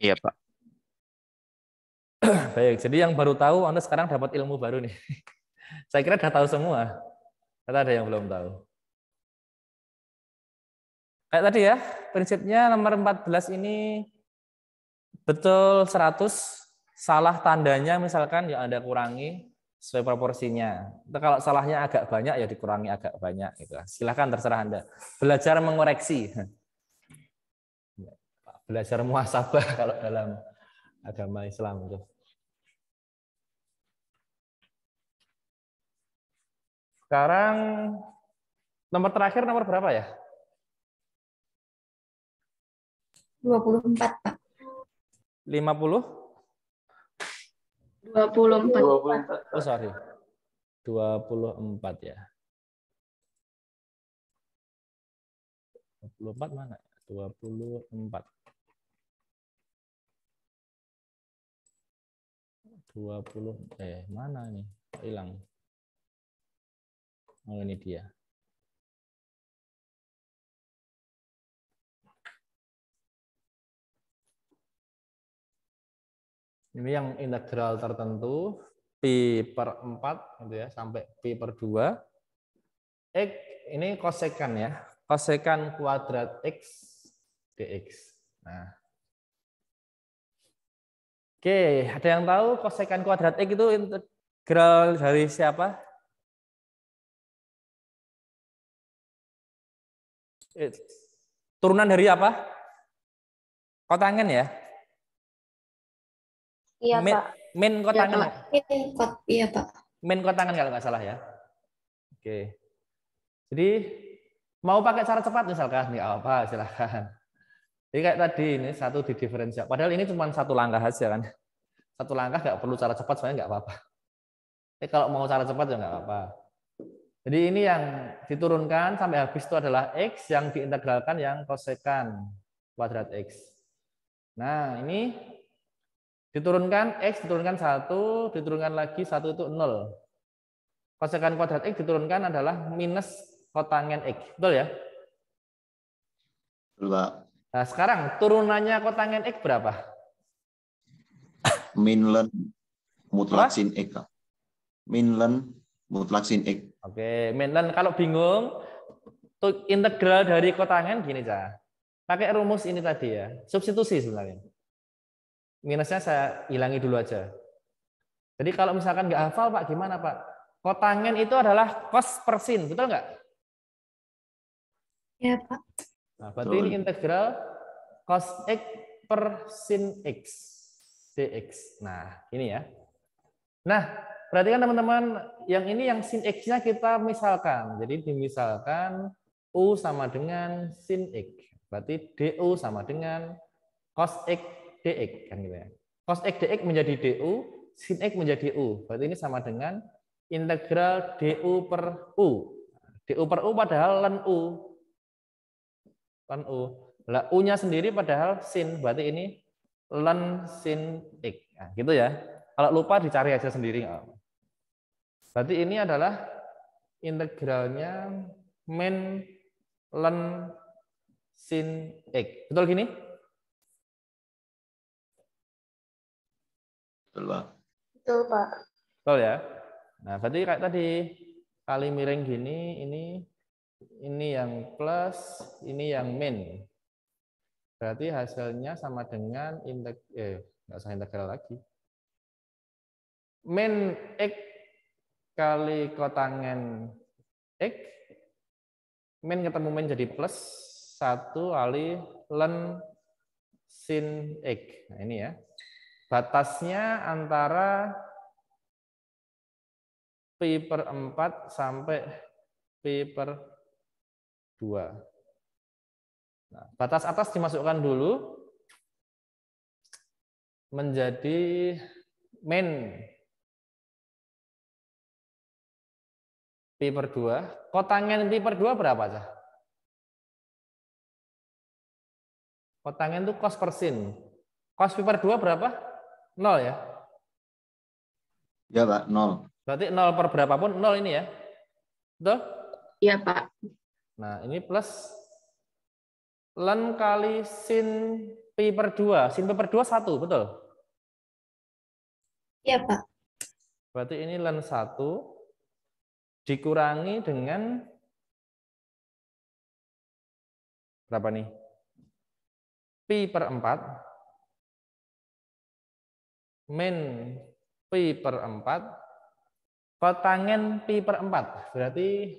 Iya, Pak. Baik, jadi yang baru tahu Anda sekarang dapat ilmu baru nih. Saya kira sudah tahu semua. Ternyata ada yang belum tahu. Kayak tadi ya, prinsipnya nomor 14 ini betul 100, salah tandanya misalkan ya Anda kurangi sesuai proporsinya. Kalau salahnya agak banyak ya dikurangi agak banyak gitu. Silahkan terserah Anda. Belajar mengoreksi. Belajar muhasabah kalau dalam agama Islam itu. Sekarang nomor terakhir nomor berapa ya? 24, Pak. 50? 24. Oh, sorry. 24 ya. 24 mana? 24. 20 mana nih? Hilang. Oh, ini dia. Ini yang integral tertentu pi per 4 gitu ya, sampai pi per 2. X ini kosekan ya. Kosekan kuadrat X dx. Nah. Oke, ada yang tahu kosekan kuadrat X itu integral dari siapa? Turunan dari apa? Kotangen ya? Iya, Pak. Min kotangen. Iya, Pak. Min kotangen kalau nggak salah ya. Oke. Jadi mau pakai cara cepat misalkan, nggak apa, silahkan. Jadi kayak tadi ini satu di diferensial. Padahal ini cuma satu langkah aja kan. Satu langkah nggak perlu cara cepat, soalnya nggak apa-apa. Tapi kalau mau cara cepat ya nggak apa-apa. Jadi ini yang diturunkan sampai habis itu adalah X, yang diintegralkan yang kosekan kuadrat X. Nah ini diturunkan X, diturunkan 1, diturunkan lagi 1 itu 0. Kosekan kuadrat X diturunkan adalah minus kotangen X. Betul ya? Betul, Pak. Nah sekarang turunannya kotangen X berapa? Minlen mutlak sin X. Minlen mutlak sin X. Oke, minlen kalau bingung, untuk integral dari kotangen gini aja. Pakai rumus ini tadi ya, substitusi sebenarnya. Minusnya saya hilangi dulu aja. Jadi kalau misalkan nggak hafal Pak, gimana Pak? Kotangen itu adalah cos per sin, betul nggak? Ya, Pak. Nah, berarti ini integral cos X per sin X dx. Nah, ini ya. Nah, perhatikan teman-teman, yang ini yang sin X-nya kita misalkan. Jadi dimisalkan U sama dengan sin X. Berarti DU sama dengan cos X dx. Kan gitu ya. Cos X dx menjadi DU, sin X menjadi U. Berarti ini sama dengan integral DU per U. DU per U padahal ln U. Ln U. Lah U-nya sendiri padahal sin. Berarti ini ln sin X. Nah, gitu ya. Kalau lupa dicari aja sendiri. Berarti ini adalah integralnya min ln sin X. Betul gini? Betul, Pak. Betul, Pak. Betul ya. Nah, berarti kayak tadi kali miring gini, ini yang plus, ini yang min. Berarti hasilnya sama dengan nggak usah integral lagi. Min X kali kotangen X, min ketemu min jadi plus 1 kali ln sin X. Nah ini ya. Batasnya antara pi per 4 sampai pi per 2. Nah, batas atas dimasukkan dulu menjadi min pi per 2. Kotangen pi per 2 berapa aja? Kotangen itu cos per sin. Cos pi per 2 berapa? 0 ya? Ya, Pak, 0. Berarti 0 per berapapun 0 ini ya? Betul? Iya, Pak. Nah, ini plus ln kali sin pi per 2. Sin pi per 2 1, betul? Iya, Pak. Berarti ini ln 1 dikurangi dengan berapa nih? Pi per 4 min pi per 4 kotangen pi per 4. Berarti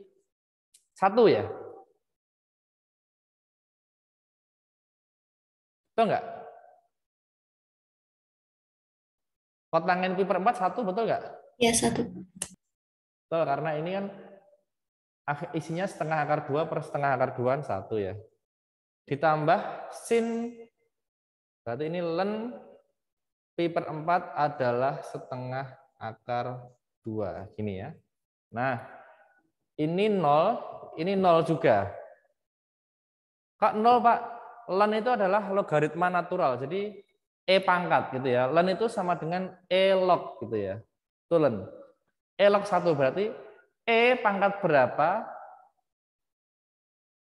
1 ya? Betul enggak? Kotangen pi per 4 1, betul enggak? Ya, 1. Betul, karena ini kan isinya setengah akar 2 per setengah akar 2 1 ya. Ditambah sin, berarti ini ln pi per 4 adalah setengah akar 2. Gini ya. Nah, ini 0 juga. Kok 0, Pak? Ln itu adalah logaritma natural. Jadi E pangkat gitu ya. Ln itu sama dengan E log gitu ya. Itu ln. E log 1 berarti E pangkat berapa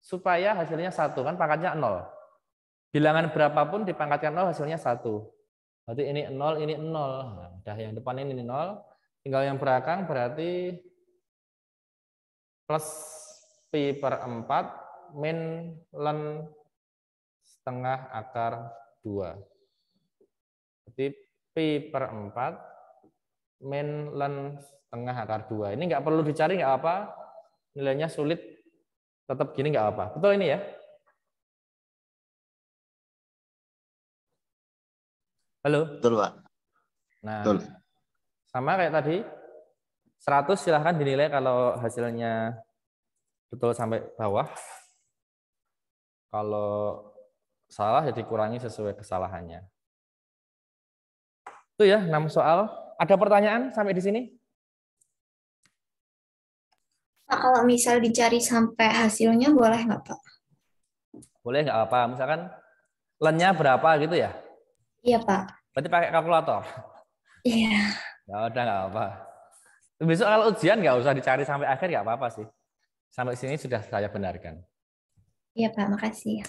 supaya hasilnya 1, kan pangkatnya 0. Bilangan berapapun dipangkatkan 0 hasilnya 1. Berarti ini 0, ini 0. Nah, udah yang depan ini 0. Tinggal yang belakang berarti plus pi per 4 min ln setengah akar 2. Berarti pi per 4 min ln setengah akar 2. Ini nggak perlu dicari, nggak apa. Nilainya sulit, tetap gini nggak apa. Betul ini ya? Halo? Betul, Pak. Nah, Betul. sama kayak tadi. 100 silahkan dinilai kalau hasilnya betul sampai bawah. Kalau salah ya dikurangi sesuai kesalahannya. Itu ya 6 soal. Ada pertanyaan sampai di sini? Pak, kalau misal dicari sampai hasilnya boleh nggak, Pak? Boleh nggak apa. Misalkan ln-nya berapa gitu ya? Iya, Pak. Berarti pakai kalkulator. Iya. Ya udah nggak apa. Besok kalau ujian nggak usah dicari sampai akhir, nggak apa-apa sih. Sampai sini sudah saya benarkan. Iya, Pak. Makasih.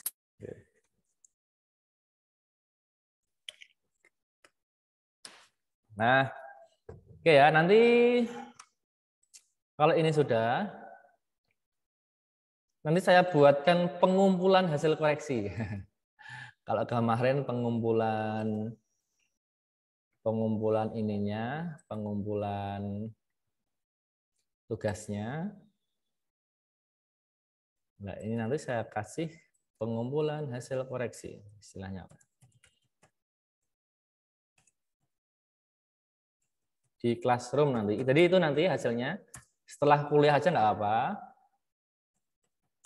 Nah, oke ya, nanti kalau ini sudah, nanti saya buatkan pengumpulan hasil koreksi. Kalau kemarin pengumpulan ininya, pengumpulan tugasnya. Nah, ini nanti saya kasih pengumpulan hasil koreksi, istilahnya apa? Di Classroom nanti. Jadi itu nanti hasilnya setelah kuliah aja nggak apa.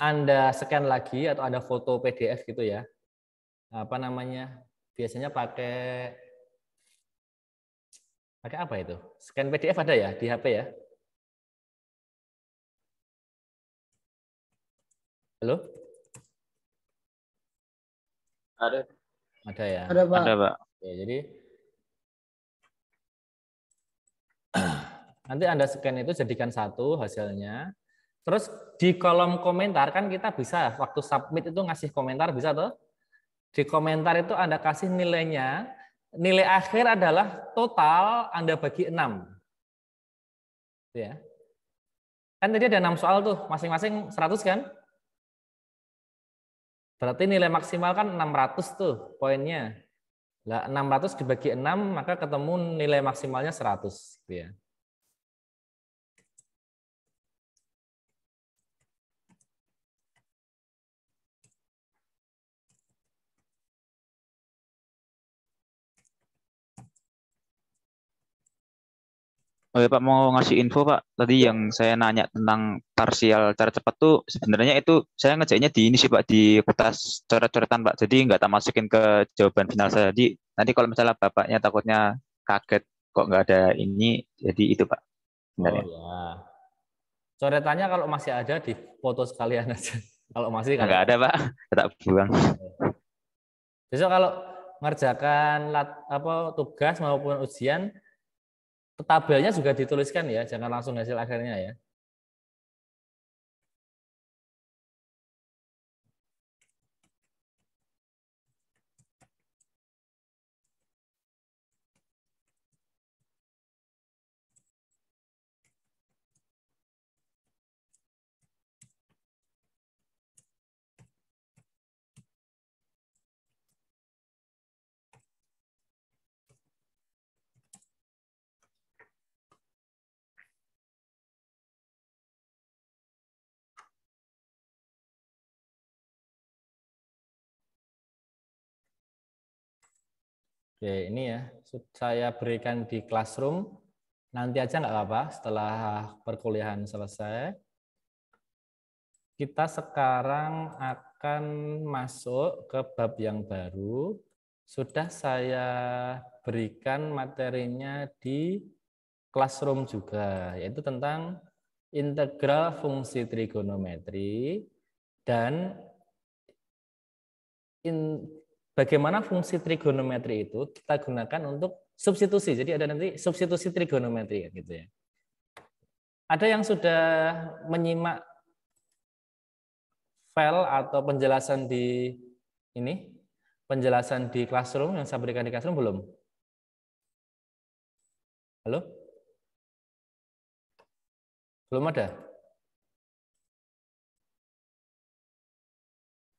Anda scan lagi atau ada foto PDF gitu ya. Apa namanya? Biasanya pakai apa itu? Scan PDF ada ya di HP ya? Halo? Ada. Ada ya? Ada Pak. Ada, Pak. Oke, jadi nanti Anda scan itu jadikan satu hasilnya. Terus di kolom komentar kan kita bisa waktu submit itu ngasih komentar bisa tuh. Di komentar itu Anda kasih nilainya. Nilai akhir adalah total Anda bagi 6. Ya. Kan tadi ada 6 soal tuh, masing-masing 100 kan? Berarti nilai maksimal kan 600 tuh poinnya. Lah 600 dibagi 6 maka ketemu nilai maksimalnya 100 gitu ya. Oh ya Pak, mau ngasih info Pak. Tadi yang saya nanya tentang parsial cara cepat tuh sebenarnya itu saya ngerjainnya di ini sih Pak, di kertas coret-coretan Pak. Jadi nggak tak masukin ke jawaban final saya. Jadi nanti kalau misalnya Bapaknya takutnya kaget kok nggak ada ini, jadi itu Pak. Sebenarnya. Oh ya. Coretannya kalau masih ada di foto sekalian aja. Kalau masih kan Nggak ada Pak, tak buang. Besok kalau ngerjakan tugas maupun ujian, tabelnya juga dituliskan ya, jangan langsung hasil akhirnya ya. Oke, ini ya, saya berikan di Classroom. Nanti aja nggak apa-apa, setelah perkuliahan selesai. Kita sekarang akan masuk ke bab yang baru. Sudah saya berikan materinya di Classroom juga, yaitu tentang integral fungsi trigonometri dan bagaimana fungsi trigonometri itu kita gunakan untuk substitusi. Jadi ada nanti substitusi trigonometri gitu ya. Ada yang sudah menyimak file atau penjelasan di ini, penjelasan di Classroom yang saya berikan di Classroom belum? Halo? Belum ada?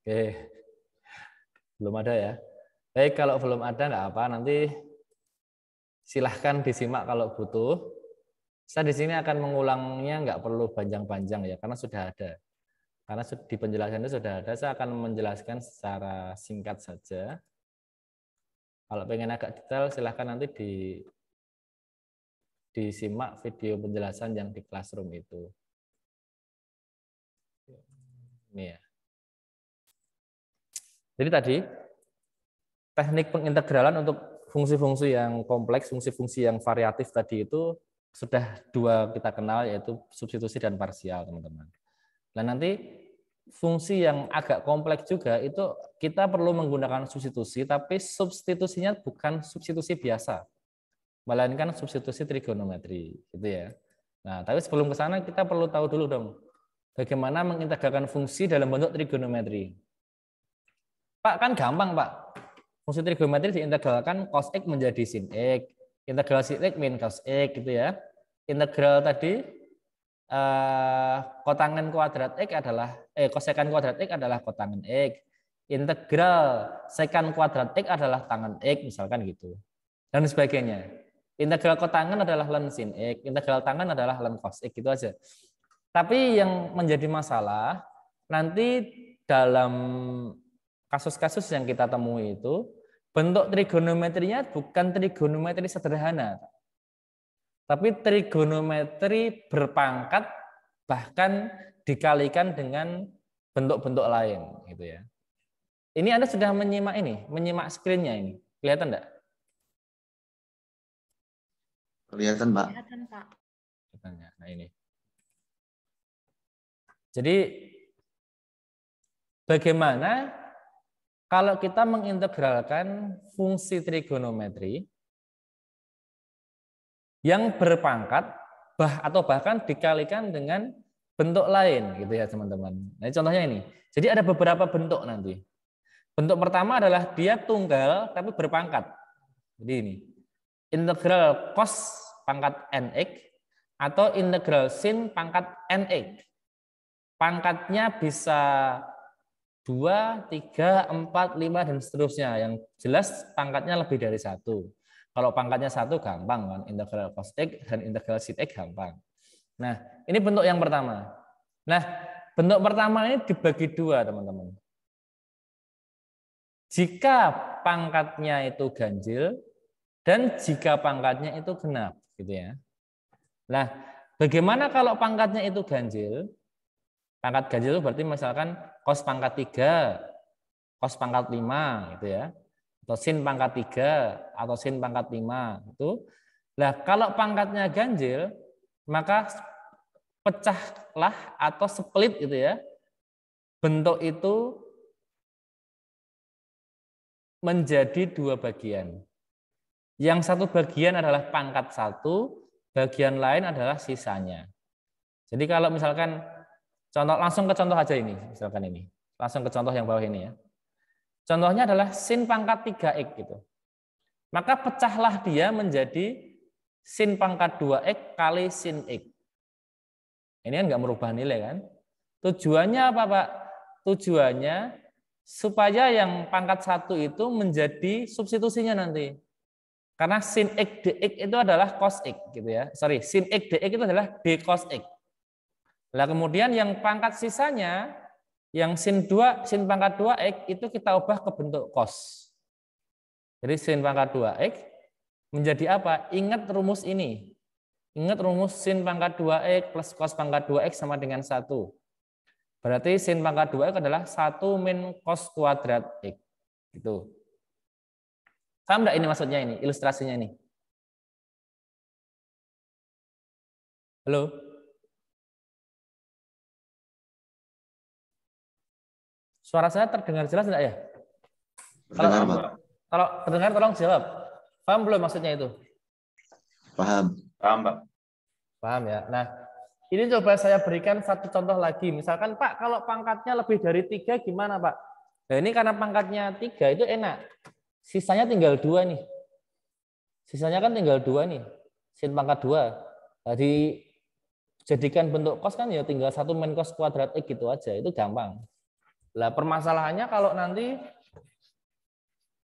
Oke. Belum ada ya. Baik, kalau belum ada nggak apa, nanti silahkan disimak kalau butuh. Saya di sini akan mengulangnya, nggak perlu panjang-panjang ya, karena sudah ada. Karena di penjelasan itu sudah ada, saya akan menjelaskan secara singkat saja. Kalau pengen agak detail, silahkan nanti disimak video penjelasan yang di Classroom itu. Ini ya. Jadi tadi, teknik pengintegralan untuk fungsi-fungsi yang kompleks, fungsi-fungsi yang variatif tadi itu sudah dua kita kenal, yaitu substitusi dan parsial, teman-teman. Dan nanti fungsi yang agak kompleks juga itu kita perlu menggunakan substitusi, tapi substitusinya bukan substitusi biasa, melainkan substitusi trigonometri, gitu ya. Nah, tapi sebelum ke sana kita perlu tahu dulu dong, bagaimana mengintegralkan fungsi dalam bentuk trigonometri. Pak, kan gampang, Pak. Fungsi trigonometri diintegralkan cos X menjadi sin X. Integral sin X min cos X gitu ya. Integral tadi kotangen kuadrat X adalah kosekan kuadrat X adalah kotangen X. Integral sekan kuadrat X adalah tangen X misalkan gitu. Dan sebagainya. Integral kotangen adalah len sin X, integral tangen adalah len cos X gitu aja. Tapi yang menjadi masalah nanti dalam kasus-kasus yang kita temui itu bentuk trigonometrinya bukan trigonometri sederhana, tapi trigonometri berpangkat bahkan dikalikan dengan bentuk-bentuk lain gitu ya. Ini Anda sudah menyimak screen-nya ini. Kelihatan enggak? Kelihatan, Pak. Kelihatan, Pak. Nah, ini. Jadi bagaimana kalau kita mengintegralkan fungsi trigonometri yang berpangkat atau bahkan dikalikan dengan bentuk lain gitu ya teman-teman. Nah, contohnya ini. Jadi ada beberapa bentuk nanti. Bentuk pertama adalah dia tunggal tapi berpangkat. Jadi ini. Integral cos pangkat nx atau integral sin pangkat nx. Pangkatnya bisa 2, 3, 4, 5 dan seterusnya. Yang jelas pangkatnya lebih dari 1. Kalau pangkatnya 1 gampang kan, integral cos x dan integral sin x gampang. Nah, ini bentuk yang pertama. Nah, bentuk pertama ini dibagi 2, teman-teman. Jika pangkatnya itu ganjil dan jika pangkatnya itu genap, gitu ya. Nah, bagaimana kalau pangkatnya itu ganjil? Pangkat ganjil itu berarti misalkan cos pangkat 3, cos pangkat 5 gitu ya. Atau sin pangkat 3 atau sin pangkat 5 itu. Nah, kalau pangkatnya ganjil, maka pecahlah atau split gitu ya. Bentuk itu menjadi 2 bagian. Yang satu bagian adalah pangkat 1, bagian lain adalah sisanya. Jadi kalau misalkan langsung ke contoh aja ini, misalkan ini. Langsung ke contoh yang bawah ini ya. Contohnya adalah sin pangkat 3x gitu. Maka pecahlah dia menjadi sin pangkat 2x kali sin x. Ini kan nggak merubah nilai kan? Tujuannya apa, Pak? Tujuannya supaya yang pangkat 1 itu menjadi substitusinya nanti. Karena sin x dx itu adalah cos x gitu ya. Sorry, sin x dx itu adalah d cos x. Nah, kemudian yang pangkat sisanya yang sin pangkat 2x itu kita ubah ke bentuk cos. Jadi sin pangkat 2x menjadi apa? Ingat rumus ini. Ingat rumus sin pangkat 2x plus cos pangkat 2x sama dengan 1. Berarti sin pangkat 2x adalah 1 min cos kuadrat x. Gitu. Paham enggak ini maksudnya ini, ilustrasinya ini? Halo? Suara saya terdengar jelas enggak ya? Terdengar, Pak. Kalau terdengar tolong jawab. Paham belum maksudnya itu? Paham. Paham, Pak. Paham ya. Nah, ini coba saya berikan satu contoh lagi. Misalkan, Pak, kalau pangkatnya lebih dari 3 gimana, Pak? Nah, ini karena pangkatnya 3 itu enak. Sisanya tinggal 2 nih. Sisanya kan tinggal 2 nih. Sin pangkat 2. Jadi jadikan bentuk cos kan ya tinggal 1 min cos kuadrat x gitu aja. Itu gampang. Lah permasalahannya kalau nanti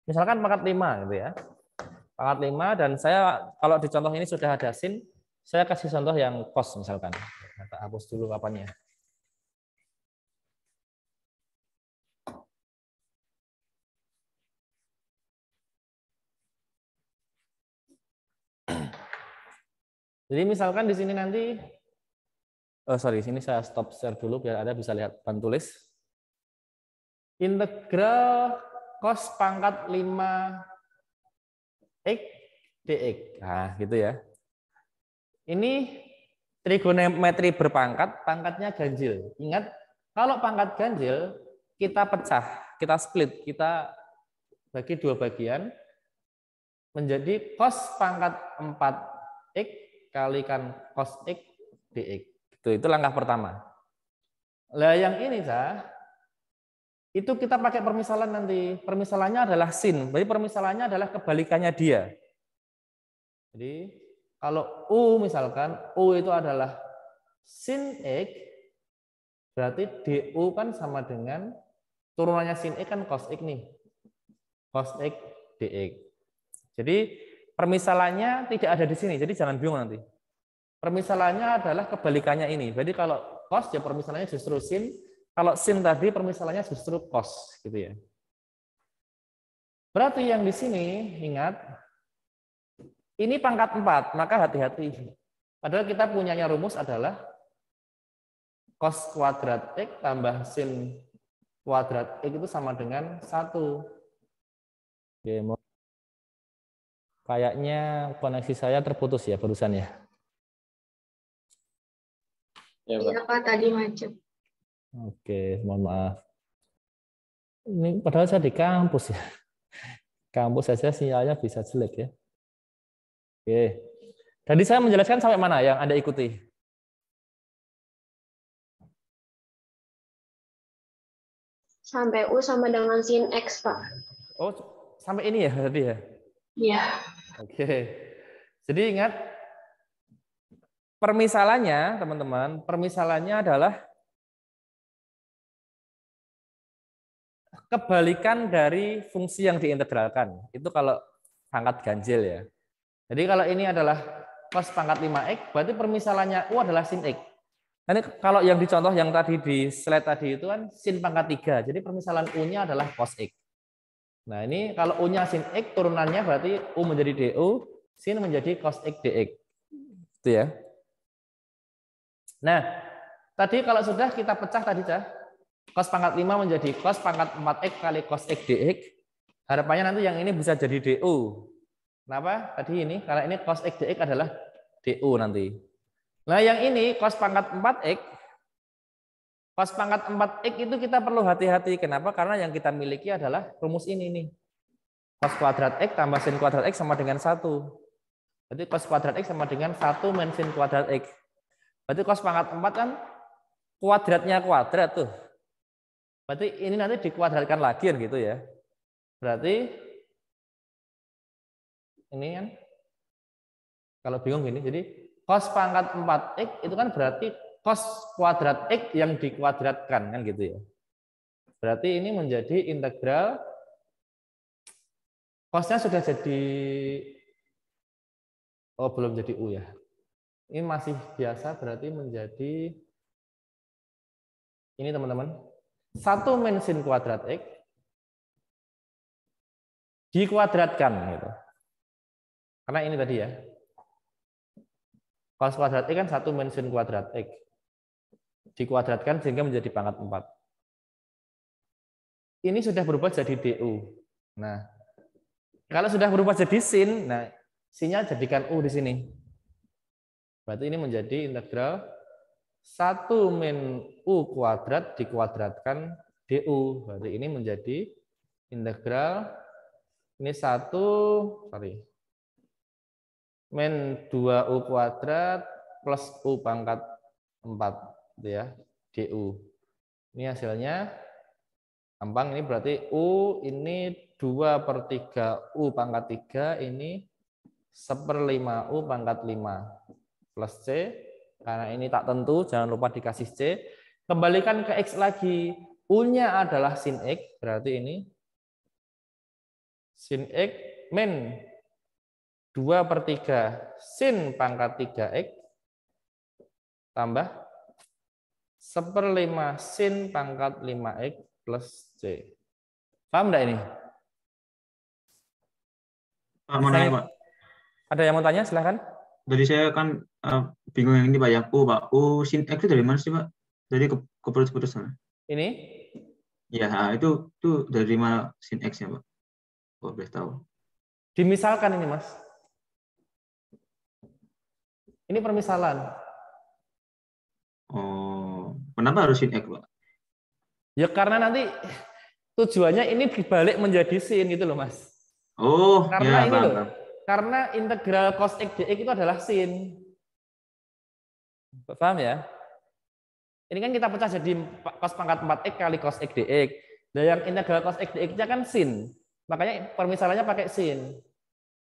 misalkan pangkat 5 gitu ya. Pangkat 5 dan saya kalau di contoh ini sudah ada sin, saya kasih contoh yang cos misalkan. Tak hapus dulu papannya. Jadi misalkan di sini nanti, sini saya stop share dulu biar Anda bisa lihat papan tulis. Integral cos pangkat 5x dx. Nah, gitu ya. Ini trigonometri berpangkat, pangkatnya ganjil. Ingat, kalau pangkat ganjil, kita pecah, kita split, kita bagi 2 bagian, menjadi cos pangkat 4x kalikan cos x dx. Itu langkah pertama. Lah yang ini itu kita pakai permisalan nanti. Permisalannya adalah sin. Jadi permisalannya adalah kebalikannya dia. Jadi kalau U misalkan U itu adalah sin x, berarti du kan sama dengan turunannya sin x kan cos x nih. Cos x dx. Jadi permisalannya tidak ada di sini, jadi jangan bingung nanti. Permisalannya adalah kebalikannya ini. Jadi kalau cos ya permisalannya justru sin, Kalau sin tadi permisalannya justru cos gitu ya. Berarti yang di sini ingat ini pangkat 4, maka hati-hati. Padahal kita punyanya rumus adalah cos kuadrat X tambah sin kuadrat X itu sama dengan 1. Oke, kayaknya koneksi saya terputus ya barusan ya. Iya Pak, tadi macet. Oke, mohon maaf. Ini padahal saya di kampus ya. Kampus saja sinyalnya bisa jelek ya. Oke. Tadi saya menjelaskan sampai mana yang Anda ikuti? Sampai U sama dengan sin X, Pak. Oh, sampai ini ya tadi ya? Iya. Oke. Jadi ingat, permisalannya, teman-teman, permisalannya adalah kebalikan dari fungsi yang diintegralkan. Itu kalau pangkat ganjil ya. Jadi kalau ini adalah cos pangkat 5x, berarti permisalannya U adalah sin x. Ini kalau yang dicontoh yang tadi di slide tadi itu kan sin pangkat 3. Jadi permisalan U-nya adalah cos x. Nah ini kalau U-nya sin x, turunannya berarti U menjadi DU, sin menjadi cos x dx. Itu ya. Nah, tadi kalau sudah kita pecah tadi cos pangkat 5 menjadi cos pangkat 4x kali cos x dx. Harapannya nanti yang ini bisa jadi DU. Kenapa? Tadi ini, karena ini cos x dx adalah DU nanti. Nah yang ini cos pangkat 4x, cos pangkat 4x itu kita perlu hati-hati. Kenapa? Karena yang kita miliki adalah rumus ini nih. Cos kuadrat x tambah sin kuadrat x sama dengan 1. Berarti cos kuadrat x sama dengan 1 min sin kuadrat x. Berarti cos pangkat 4 kan kuadratnya kuadrat tuh. Berarti ini nanti dikuadratkan lagi gitu ya. Berarti ini kan kalau bingung gini, jadi cos pangkat 4x itu kan berarti cos kuadrat x yang dikuadratkan kan gitu ya. Berarti ini menjadi integral cosnya sudah jadi belum jadi U ya. Ini masih biasa berarti menjadi ini teman-teman. 1 min sin kuadrat x dikuadratkan gitu. Karena ini tadi ya. Cos kuadrat x kan 1 min sin kuadrat x. Dikuadratkan sehingga menjadi pangkat 4. Ini sudah berubah jadi DU. Nah, kalau sudah berubah jadi sin, nah sinnya jadikan U di sini. Berarti ini menjadi integral 1 min U kuadrat dikuadratkan DU. Berarti ini menjadi integral ini 1 min 2U kuadrat plus U pangkat 4 gitu ya, DU. Ini hasilnya gampang, ini berarti U ini 2/3 U pangkat 3, ini 1/5 U pangkat 5 plus C. Karena ini tak tentu, jangan lupa dikasih C. Kembalikan ke X lagi. U-nya adalah sin X, berarti ini sin X min 2/3 sin pangkat 3x tambah 1/5 sin pangkat 5x plus C. Paham enggak ini? Pak, mau nanya, Pak. Ada yang mau tanya? Silahkan. Tadi saya kan bingung yang ini, Pak. Yang U, Pak. U sin X itu dari mana sih, Pak? Dari keputus-putus. Ini? Ya, itu dari mana sin X-nya, Pak? Oh, boleh tahu. Dimisalkan ini, Mas. Ini permisalan. Oh, kenapa harus sin X, Pak? Ya karena nanti tujuannya ini dibalik menjadi sin gitu loh, Mas. Oh, karena ya, ini Pak. loh. Karena integral cos x dx itu adalah sin. Paham ya? Ini kan kita pecah jadi cos pangkat 4x kali cos x dx. Dan yang integral cos x dx-nya kan sin. Makanya permisalannya pakai sin.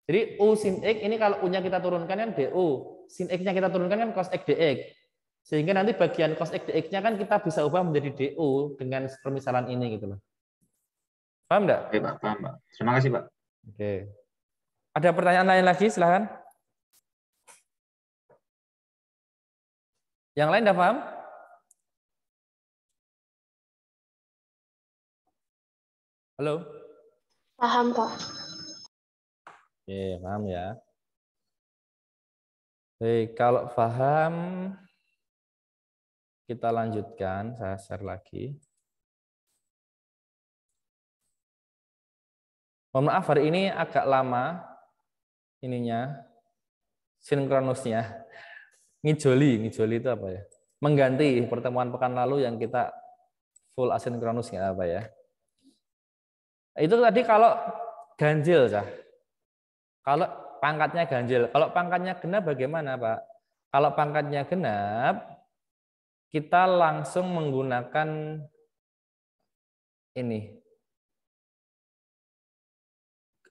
Jadi U sin X ini kalau U-nya kita turunkan kan DU. Sin X-nya kita turunkan kan cos X dx. Sehingga nanti bagian cos X dx-nya kan kita bisa ubah menjadi DU dengan permisalan ini gitu loh. Paham enggak? Oke, Pak. Paham, Pak. Terima kasih, Pak. Oke. Ada pertanyaan lain lagi? Silahkan. Yang lain udah paham? Halo? Paham, Pak. Oke, paham ya. Baik, kalau paham, kita lanjutkan. Saya share lagi. Mohon maaf, hari ini agak lama ininya, sinkronusnya. Ngijoli itu apa ya? Mengganti pertemuan pekan lalu yang kita full asinkronus nggak apa ya? Itu tadi kalau ganjil, Cah. Kalau pangkatnya ganjil, kalau pangkatnya genap bagaimana, Pak? Kalau pangkatnya genap, kita langsung menggunakan ini.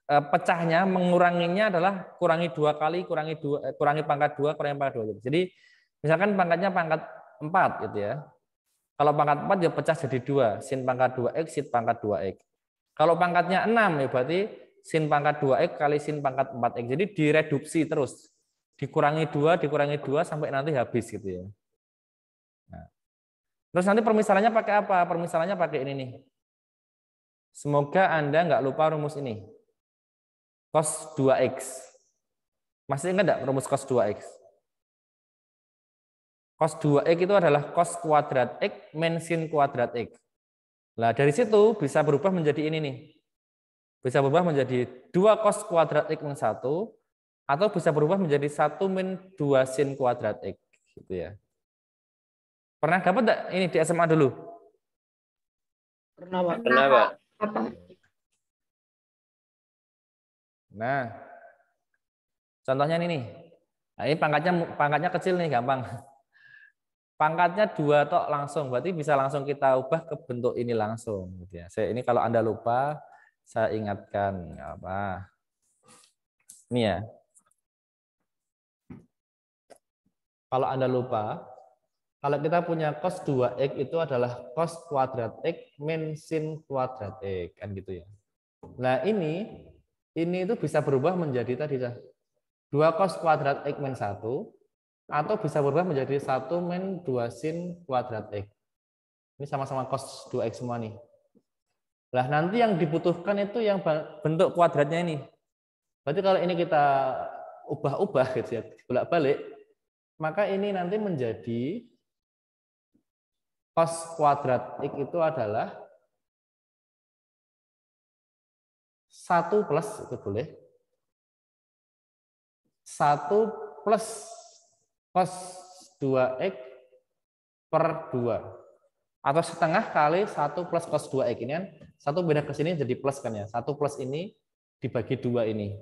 Pecahnya, menguranginya adalah kurangi 2 kali, kurangi pangkat 2, kurangi pangkat 2. Jadi misalkan pangkatnya pangkat 4 gitu ya. Kalau pangkat 4 ya pecah jadi 2, sin pangkat 2x, sin pangkat 2x. Kalau pangkatnya 6 ya berarti sin pangkat 2x kali sin pangkat 4x. Jadi direduksi terus. Dikurangi 2 sampai nanti habis gitu ya. Nah. Terus nanti permisalannya pakai apa? Permisalannya pakai ini nih. Semoga Anda nggak lupa rumus ini. Cos 2x. Masih ingat nggak rumus cos 2x? Cos 2x itu adalah cos kuadrat x min sin kuadrat x. Nah, dari situ bisa berubah menjadi ini nih. Bisa berubah menjadi 2 cos kuadrat x min 1, atau bisa berubah menjadi 1 min 2 sin kuadrat x. Gitu ya. Pernah dapat enggak ini di SMA dulu? Pernah, Pak. Pernah, Pak. Apa? Nah, contohnya ini nih. Nah, ini pangkatnya kecil nih, gampang. Pangkatnya 2 tok langsung, berarti bisa langsung kita ubah ke bentuk ini langsung. Gitu ya. Ini kalau Anda lupa, saya ingatkan. Nggak apa. Ini ya. Kalau Anda lupa, kalau kita punya cos 2x itu adalah cos kuadrat x min sin kuadrat x. Kan gitu ya. Nah ini itu bisa berubah menjadi tadi 2 cos kuadrat x min 1, atau bisa berubah menjadi 1 min 2 sin kuadrat x. Ini sama-sama cos 2x semua nih. Nah, nanti yang dibutuhkan itu yang bentuk kuadratnya ini. Berarti kalau ini kita ubah-ubah gitu ya, bolak-balik, maka ini nanti menjadi cos kuadrat x itu adalah 1 plus, itu boleh. 1 plus cos 2x per 2. Atau setengah kali 1 plus cos 2x. Ini kan 1 pindah ke sini jadi plus kan ya. 1 plus ini dibagi 2 ini.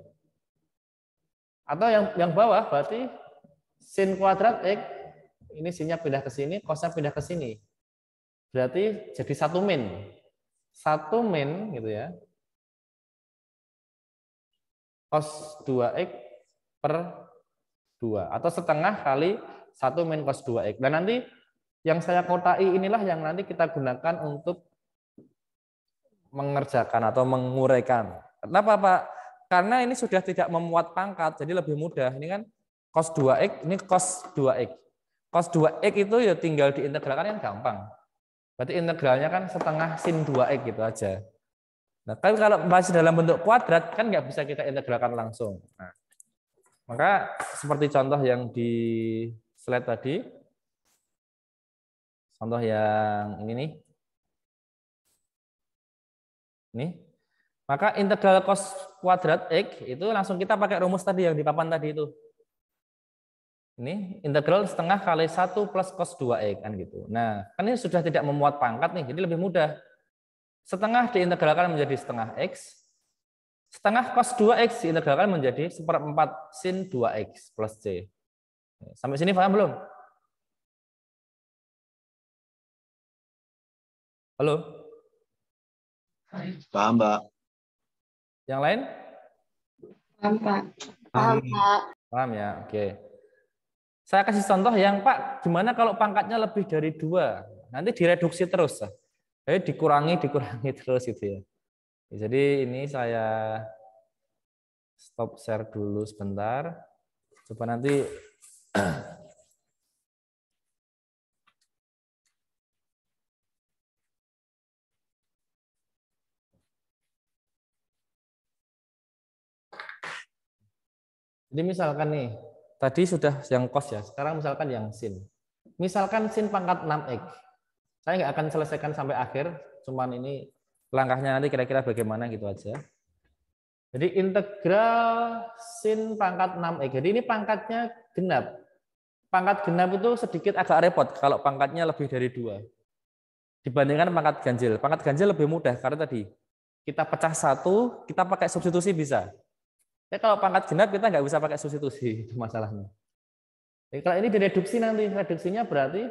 Atau yang bawah berarti sin kuadrat x, ini sinnya pindah ke sini, cosnya pindah ke sini. Berarti jadi 1 min. 1 min gitu ya. Cos 2x per 2, atau setengah kali 1 min cos 2x. Dan nanti yang saya kotai inilah yang nanti kita gunakan untuk mengerjakan atau menguraikan. Kenapa, Pak? Karena ini sudah tidak memuat pangkat, jadi lebih mudah. Ini kan cos 2x, ini cos 2x. Cos 2x itu ya tinggal diintegralkan kan gampang. Berarti integralnya kan setengah sin 2x gitu aja. Nah, tapi kalau masih dalam bentuk kuadrat kan nggak bisa kita integralkan langsung. Nah, maka seperti contoh yang di slide tadi, contoh yang ini nih, ini, maka integral cos kuadrat x itu langsung kita pakai rumus tadi yang di papan tadi itu. Ini integral setengah kali 1 plus cos 2x kan gitu. Nah, kan ini sudah tidak memuat pangkat nih, jadi lebih mudah. Setengah diintegralkan menjadi setengah x. Setengah cos 2x diintegralkan menjadi 1/4 sin 2x plus c. Sampai sini paham belum? Halo? Paham, Pak. Yang lain? Paham, Pak. Paham, Pak. Paham ya? Oke. Saya kasih contoh yang, Pak, gimana kalau pangkatnya lebih dari 2? Nanti direduksi terus. Jadi dikurangi terus gitu ya. Jadi ini saya stop share dulu sebentar. Coba nanti Jadi misalkan nih, tadi sudah yang cos ya, sekarang misalkan yang sin. Misalkan sin pangkat 6x. Saya nggak akan selesaikan sampai akhir, cuman ini langkahnya nanti kira-kira bagaimana gitu aja. Jadi integral sin pangkat 6x. Jadi ini pangkatnya genap. Pangkat genap itu sedikit agak repot kalau pangkatnya lebih dari 2. Dibandingkan pangkat ganjil. Pangkat ganjil lebih mudah karena tadi kita pecah 1, kita pakai substitusi bisa. Ya, kalau pangkat genap kita nggak bisa pakai substitusi, itu masalahnya. Jadi, kalau ini direduksi nanti, reduksinya berarti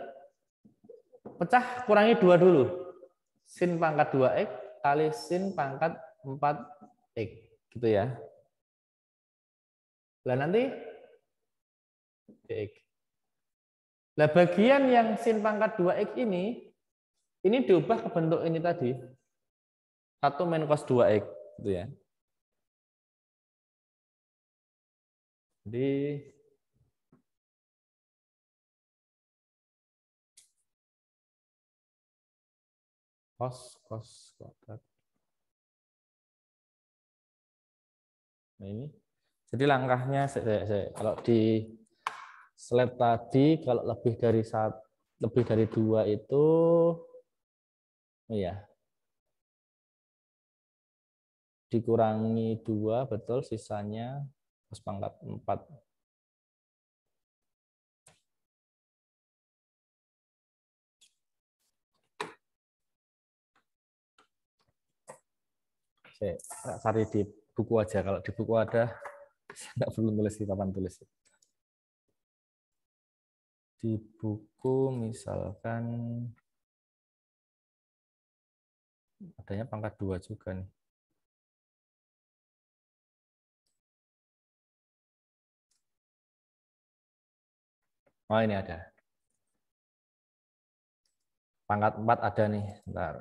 pecah kurangi 2 dulu. Sin pangkat 2x kali sin pangkat 4x. Gitu ya. Lah nanti dx. Lah bagian yang sin pangkat 2x ini diubah ke bentuk ini tadi. 1 min cos 2x. Gitu ya. Jadi cos kuadrat. Nah ini. Jadi langkahnya kalau di slide tadi kalau lebih dari 2 itu ya. Dikurangi 2 betul, sisanya cos pangkat 4. Saya cari di buku aja. Kalau di buku ada, saya nggak perlu tulis di papan tulis. Di buku misalkan adanya pangkat 2 juga nih. Oh ini ada. Pangkat 4 ada nih. Bentar.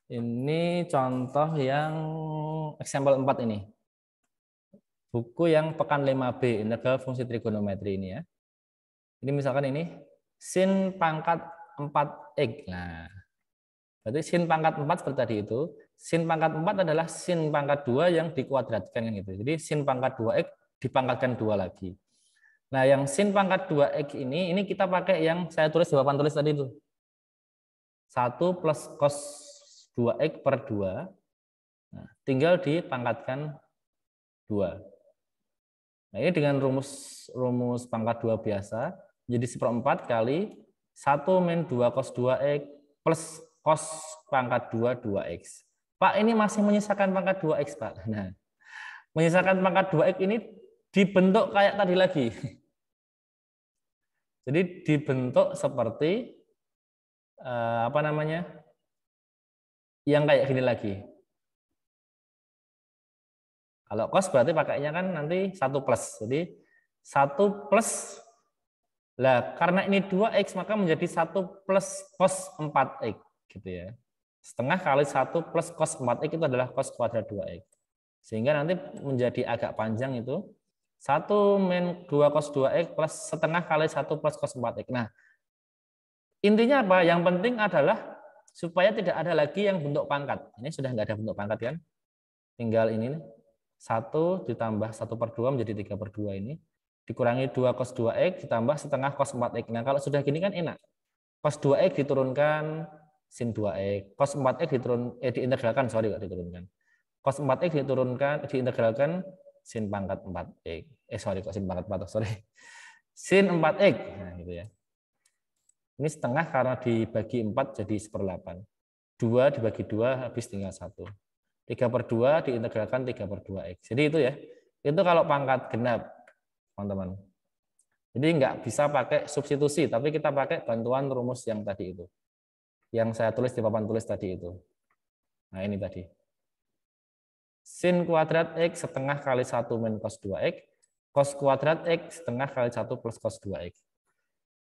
Ini contoh yang example 4 ini. Buku yang pekan 5B, integral fungsi trigonometri ini ya. Ini misalkan ini sin pangkat 4x. Nah, berarti sin pangkat 4 seperti tadi itu. Sin pangkat 4 adalah sin pangkat 2 yang dikuadratkan gitu. Jadi sin pangkat 2x dipangkatkan 2 lagi. Nah, yang sin pangkat 2x ini kita pakai yang saya tulis di papan tulis tadi itu. 1 plus cos 2x per 2. Nah, tinggal dipangkatkan 2. Nah, ini dengan rumus pangkat 2 biasa, jadi 1/4 kali 1 min 2 cos 2x plus cos pangkat 2 2x. Pak, ini masih menyisakan pangkat 2x, Pak. Nah, menyisakan pangkat 2x ini dibentuk kayak tadi lagi. Jadi dibentuk seperti apa namanya? Yang kayak gini lagi. Kalau cos berarti pakainya kan nanti 1 plus. Jadi 1 plus. Lah, karena ini 2x maka menjadi 1 plus cos 4x gitu ya. Setengah kali 1 plus cos 4x itu adalah cos kuadrat 2x. Sehingga nanti menjadi agak panjang itu 1 min 2 cos 2x plus setengah kali 1 plus cos 4x. Nah, intinya apa? Yang penting adalah supaya tidak ada lagi yang bentuk pangkat. Ini sudah nggak ada bentuk pangkat kan? Tinggal ini 1 ditambah 1/2 menjadi 3/2 ini. Dikurangi 2 cos 2x ditambah setengah cos 4x. Nah, kalau sudah gini kan enak. Cos 2x diturunkan sin 2x. Cos 4x diintegralkan, diturunkan. Cos 4x diintegralkan sin pangkat 4x. Kok sin pangkat 4, sin 4x. Nah, gitu ya. Ini setengah karena dibagi 4 jadi 1/8. 2 dibagi 2 habis tinggal 1. 3/2 diintegralkan 3/2x. Jadi itu ya. Itu kalau pangkat genap, teman-teman. Jadi nggak bisa pakai substitusi, tapi kita pakai bantuan rumus yang tadi itu. Yang saya tulis di papan tulis tadi itu. Nah ini tadi. Sin kuadrat x setengah kali 1 min cos 2x. Cos kuadrat x setengah kali 1 plus cos 2x.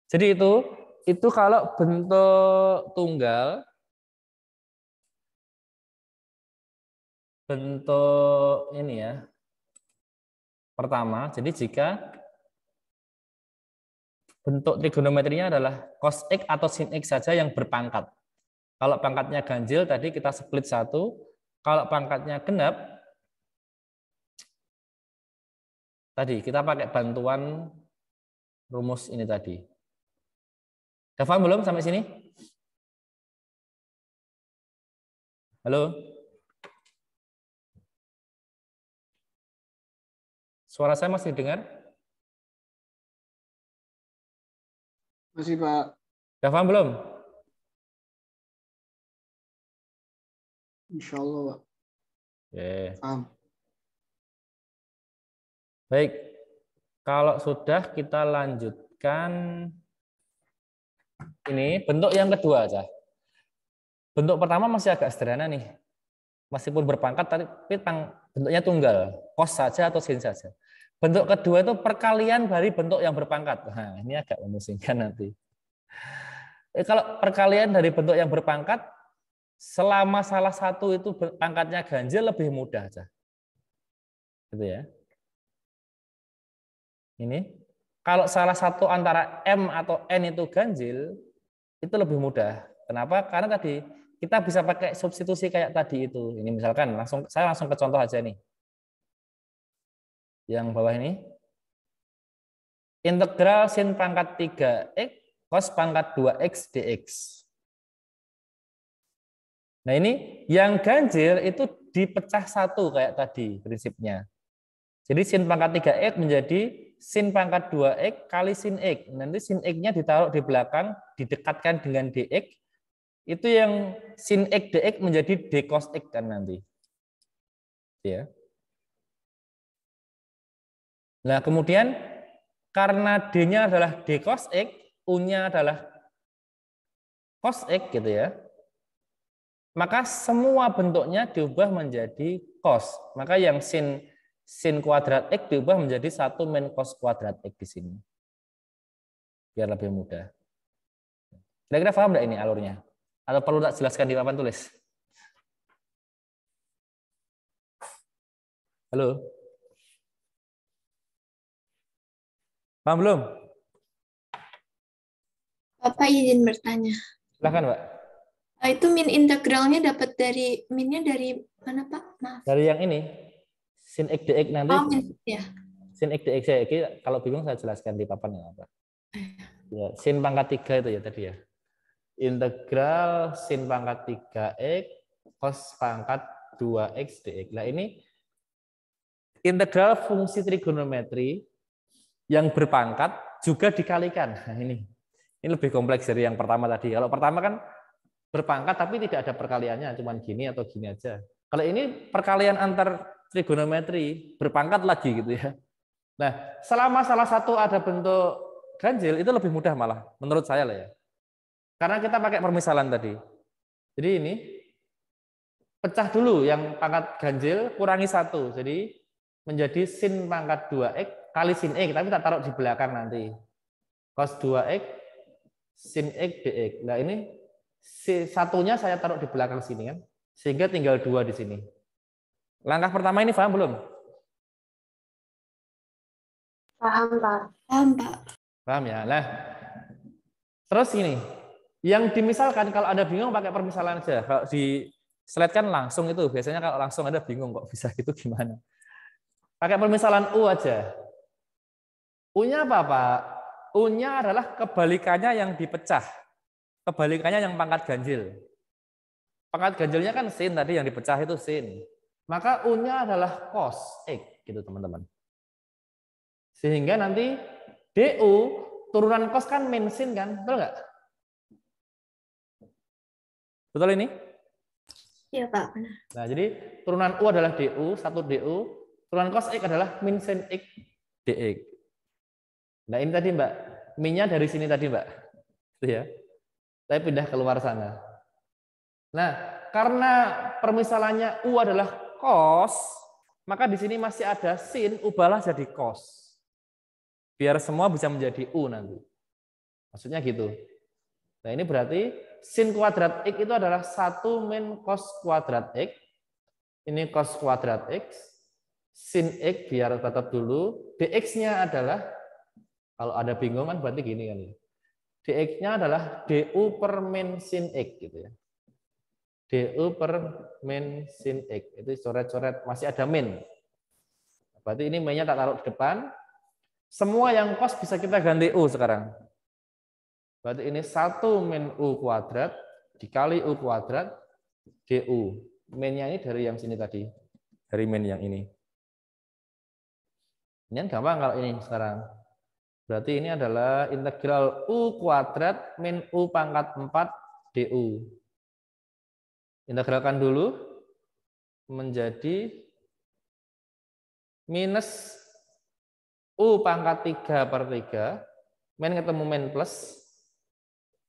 Jadi itu kalau bentuk tunggal, bentuk ini ya, pertama, jadi jika bentuk trigonometrinya adalah cos x atau sin x saja yang berpangkat. Kalau pangkatnya ganjil tadi kita split 1, kalau pangkatnya genap Tadi kita pakai bantuan rumus ini tadi. Udah paham belum sampai sini? Halo? Suara saya masih dengar? Masih, Pak. Udah paham belum? Insya Allah, Pak. Oke. Paham. Baik, kalau sudah kita lanjutkan ini bentuk yang kedua aja. Bentuk pertama masih agak sederhana nih, meskipun berpangkat tapi bentuknya tunggal, cos saja atau sin saja. Bentuk kedua itu perkalian dari bentuk yang berpangkat. Nah, ini agak memusingkan nanti. Kalau perkalian dari bentuk yang berpangkat, selama salah satu itu pangkatnya ganjil lebih mudah aja, gitu ya. Ini kalau salah satu antara M atau N itu ganjil, itu lebih mudah. Kenapa? Karena tadi kita bisa pakai substitusi kayak tadi itu. Ini misalkan saya langsung ke contoh aja nih. Yang bawah ini. Integral sin pangkat 3x cos pangkat 2x dx. Nah ini yang ganjil itu dipecah satu kayak tadi prinsipnya. Jadi sin pangkat 3x menjadi sin pangkat 2x kali sin x. Nanti sin x-nya ditaruh di belakang, didekatkan dengan dx. Itu yang sin x dx menjadi d cos x kan nanti. Ya. Nah, kemudian karena d-nya adalah d cos x, u-nya adalah cos x gitu ya. Maka semua bentuknya diubah menjadi cos. Maka yang sin kuadrat X diubah menjadi 1 min cos kuadrat X di sini. Biar lebih mudah. Kira-kira paham nggak ini alurnya? Atau perlu tak jelaskan di papan tulis? Halo? Paham belum? Bapak izin bertanya. Silahkan, Pak. Itu min integralnya dapat dari minnya dari mana, Pak? Maaf. Dari yang ini. Sin x dx nanti. Oh, min, ya. Sin x dx ya. Kalau bingung saya jelaskan di papan yang apa. Ya, sin pangkat 3 itu ya tadi ya. Integral sin pangkat 3x cos pangkat 2x dx. Nah ini integral fungsi trigonometri yang berpangkat juga dikalikan. Nah ini lebih kompleks dari yang pertama tadi. Kalau pertama kan berpangkat tapi tidak ada perkaliannya, cuman gini atau gini aja. Kalau ini perkalian antar trigonometri berpangkat lagi gitu ya. Nah, selama salah satu ada bentuk ganjil itu lebih mudah malah menurut saya lah ya. Karena kita pakai permisalan tadi. Jadi ini pecah dulu yang pangkat ganjil kurangi 1. Jadi menjadi sin pangkat 2x kali sin x, tapi tak taruh di belakang nanti. Cos 2x sin x dx. Nah, ini satunya saya taruh di belakang sini kan. Sehingga tinggal 2 di sini. Langkah pertama ini paham belum? Paham, Pak. Paham, Pak. Paham ya? Nah, terus ini. Yang dimisalkan kalau Anda bingung pakai permisalan aja. Kalau di slide kan langsung itu. Biasanya kalau langsung Anda bingung kok bisa gitu gimana. Pakai permisalan U aja. U-nya apa, Pak? U-nya adalah kebalikannya yang dipecah. Kebalikannya yang pangkat ganjil. Pangkat ganjilnya kan sin tadi yang dipecah itu sin. Maka U-nya adalah cos X gitu teman-teman. Sehingga nanti DU turunan cos kan min sin kan, betul nggak? Betul ini? Iya, Pak, benar. Nah, jadi turunan U adalah DU, 1 DU, turunan cos X adalah min sin X dx. Nah, ini tadi Mbak, min-nya dari sini tadi Mbak. Itu ya. Saya pindah keluar sana. Nah, karena permisalannya U adalah cos, maka di sini masih ada sin, ubahlah jadi cos. Biar semua bisa menjadi U nanti. Maksudnya gitu. Nah, ini berarti sin kuadrat X itu adalah 1 min cos kuadrat X. Ini cos kuadrat X. Sin X biar tetap dulu. dx-nya adalah, kalau ada bingung kan berarti gini kan. dx-nya adalah du per min sin X gitu ya. Du per min sin X. Itu coret-coret masih ada min. Berarti ini min-nya tak taruh di depan. Semua yang cos bisa kita ganti U sekarang. Berarti ini 1 min U kuadrat dikali U kuadrat DU. Min-nya ini dari yang sini tadi. Dari min yang ini. Ini kan gampang kalau ini sekarang. Berarti ini adalah integral U kuadrat min U pangkat 4 DU. Integralkan dulu menjadi minus U pangkat 3 per 3, min ketemu min plus,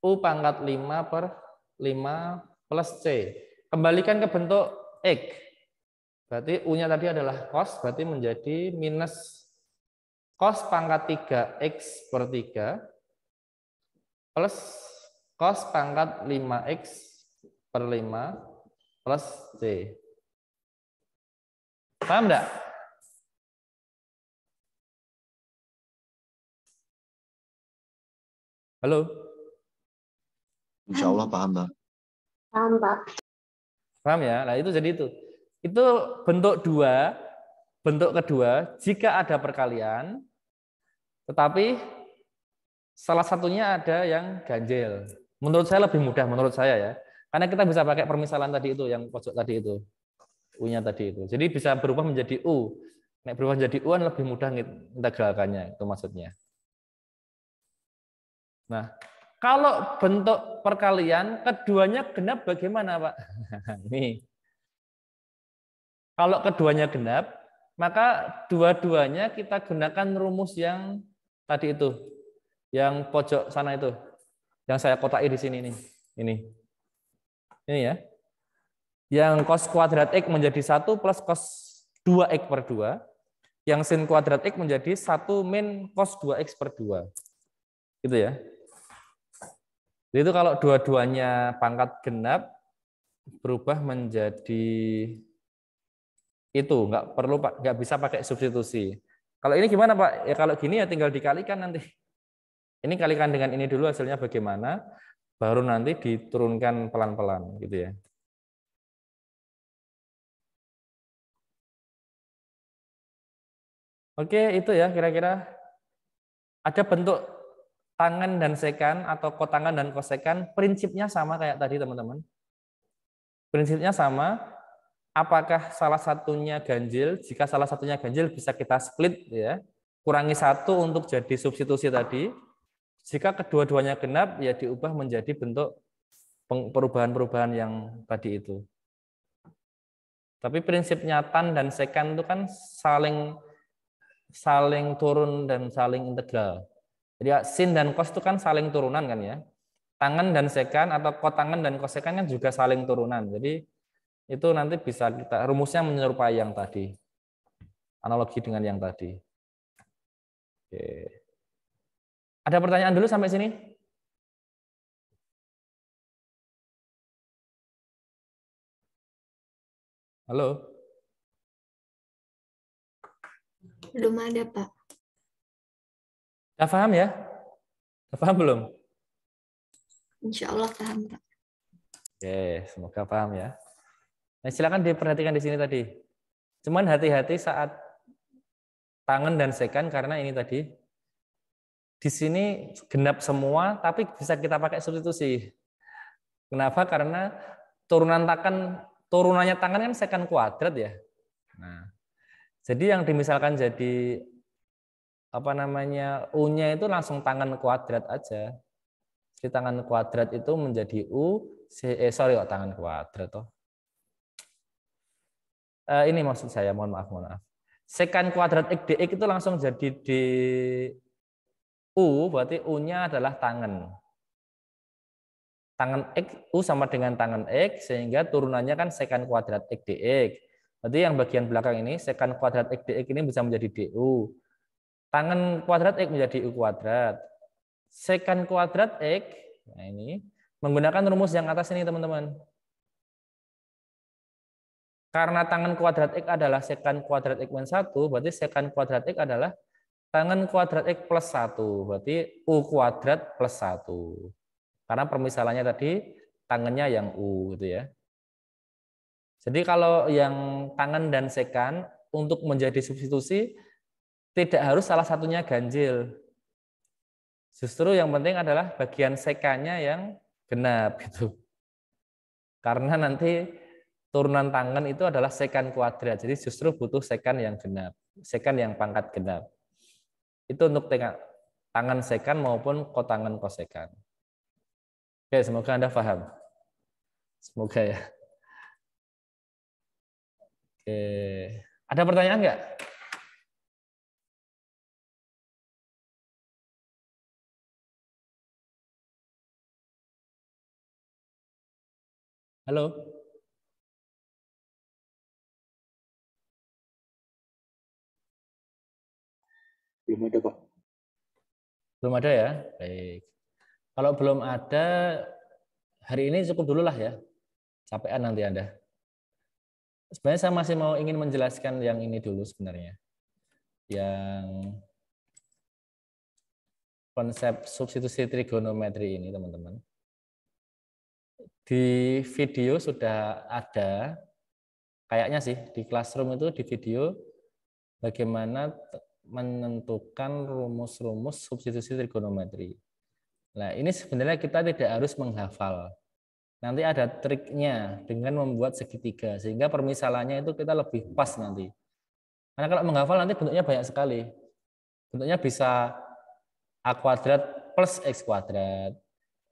U pangkat 5 per 5 plus C. Kembalikan ke bentuk X. Berarti U-nya tadi adalah cos, berarti menjadi minus cos pangkat 3X per 3 plus cos pangkat 5X per 5 plus C. Paham enggak? Halo? Insya Allah paham, Pak. Paham, Pak. Paham ya? Nah, itu jadi itu. Itu bentuk bentuk kedua, jika ada perkalian, tetapi salah satunya ada yang ganjil. Menurut saya lebih mudah, menurut saya ya. Karena kita bisa pakai permisalan tadi itu, yang pojok tadi itu. U-nya tadi itu. Jadi bisa berubah menjadi U. Nek berubah menjadi U kan lebih mudah integralkannya, itu maksudnya. Nah, kalau bentuk perkalian, keduanya genap bagaimana, Pak? Ini. Kalau keduanya genap, maka dua-duanya kita gunakan rumus yang tadi itu. Yang pojok sana itu. Yang saya kotai di sini nih. Ini ya. Yang cos kuadrat X menjadi 1 plus cos 2X per 2. Yang sin kuadrat X menjadi 1 min cos 2X per 2. Gitu ya. Jadi itu kalau dua-duanya pangkat genap, berubah menjadi itu. Nggak bisa pakai substitusi. Kalau ini gimana, Pak? Ya kalau gini ya tinggal dikalikan nanti. Ini kalikan dengan ini dulu hasilnya bagaimana, baru nanti diturunkan pelan-pelan gitu ya. Oke, itu ya kira-kira. Ada bentuk tangen dan sekan atau kotangan dan kosekan, prinsipnya sama kayak tadi teman-teman. Prinsipnya sama. Apakah salah satunya ganjil? Jika salah satunya ganjil bisa kita split ya. Kurangi 1 untuk jadi substitusi tadi. Jika kedua-duanya genap ya diubah menjadi bentuk perubahan-perubahan yang tadi itu. Tapi prinsipnya tan dan sekan itu kan saling turun dan saling integral. Jadi sin dan cos itu kan saling turunan kan ya. Tangen dan sekan atau kotangan dan kosekan kan juga saling turunan. Jadi itu nanti bisa kita rumusnya menyerupai yang tadi. Analogi dengan yang tadi. Oke. Ada pertanyaan dulu sampai sini? Halo? Belum ada, Pak. Sudah paham ya? Sudah paham belum? Insya Allah paham, Pak. Oke, semoga paham ya. Nah, silakan diperhatikan di sini tadi. Cuman hati-hati saat tangan dan sekan karena ini tadi. Di sini genap semua, tapi bisa kita pakai substitusi. Kenapa? Karena turunannya tangan kan sekan kuadrat ya. Nah, jadi yang dimisalkan jadi apa namanya U-nya itu langsung tangan kuadrat aja. Jadi tangan kuadrat itu menjadi U. Tangan kuadrat toh. Ini maksud saya, mohon maaf. Sekan kuadrat X dx itu langsung jadi d U, berarti U-nya adalah tangan. Tangan X, U sama dengan tangan X, sehingga turunannya kan sekan kuadrat X dx. Berarti yang bagian belakang ini, sekan kuadrat X dx ini bisa menjadi DU. Tangan kuadrat X menjadi U kuadrat. Sekan kuadrat X, nah ini, menggunakan rumus yang atas ini teman-teman. Karena tangan kuadrat X adalah sekan kuadrat X min 1, berarti sekan kuadrat X adalah tangan kuadrat X plus 1, berarti U kuadrat plus 1. Karena permisalannya tadi tangannya yang U gitu ya. Jadi kalau yang tangan dan sekan untuk menjadi substitusi tidak harus salah satunya ganjil. Justru yang penting adalah bagian sekannya yang genap gitu. Karena nanti turunan tangan itu adalah sekan kuadrat. Jadi justru butuh sekan yang genap, sekan yang pangkat genap. Itu untuk tangan sekan maupun kotangan kosekan. Oke, semoga Anda paham. Semoga ya. Oke. Ada pertanyaan nggak? Halo? Belum ada, Pak. Belum ada ya? Baik. Kalau belum ada, hari ini cukup dulu lah ya. Capean nanti Anda. Sebenarnya saya masih mau ingin menjelaskan yang ini dulu sebenarnya. Yang konsep substitusi trigonometri ini, teman-teman. Di video sudah ada, kayaknya sih di Classroom itu di video bagaimana menentukan rumus-rumus substitusi trigonometri. Nah, ini sebenarnya kita tidak harus menghafal. Nanti ada triknya dengan membuat segitiga, sehingga permisalannya itu kita lebih pas nanti. Karena kalau menghafal nanti bentuknya banyak sekali. Bentuknya bisa A kuadrat plus X kuadrat.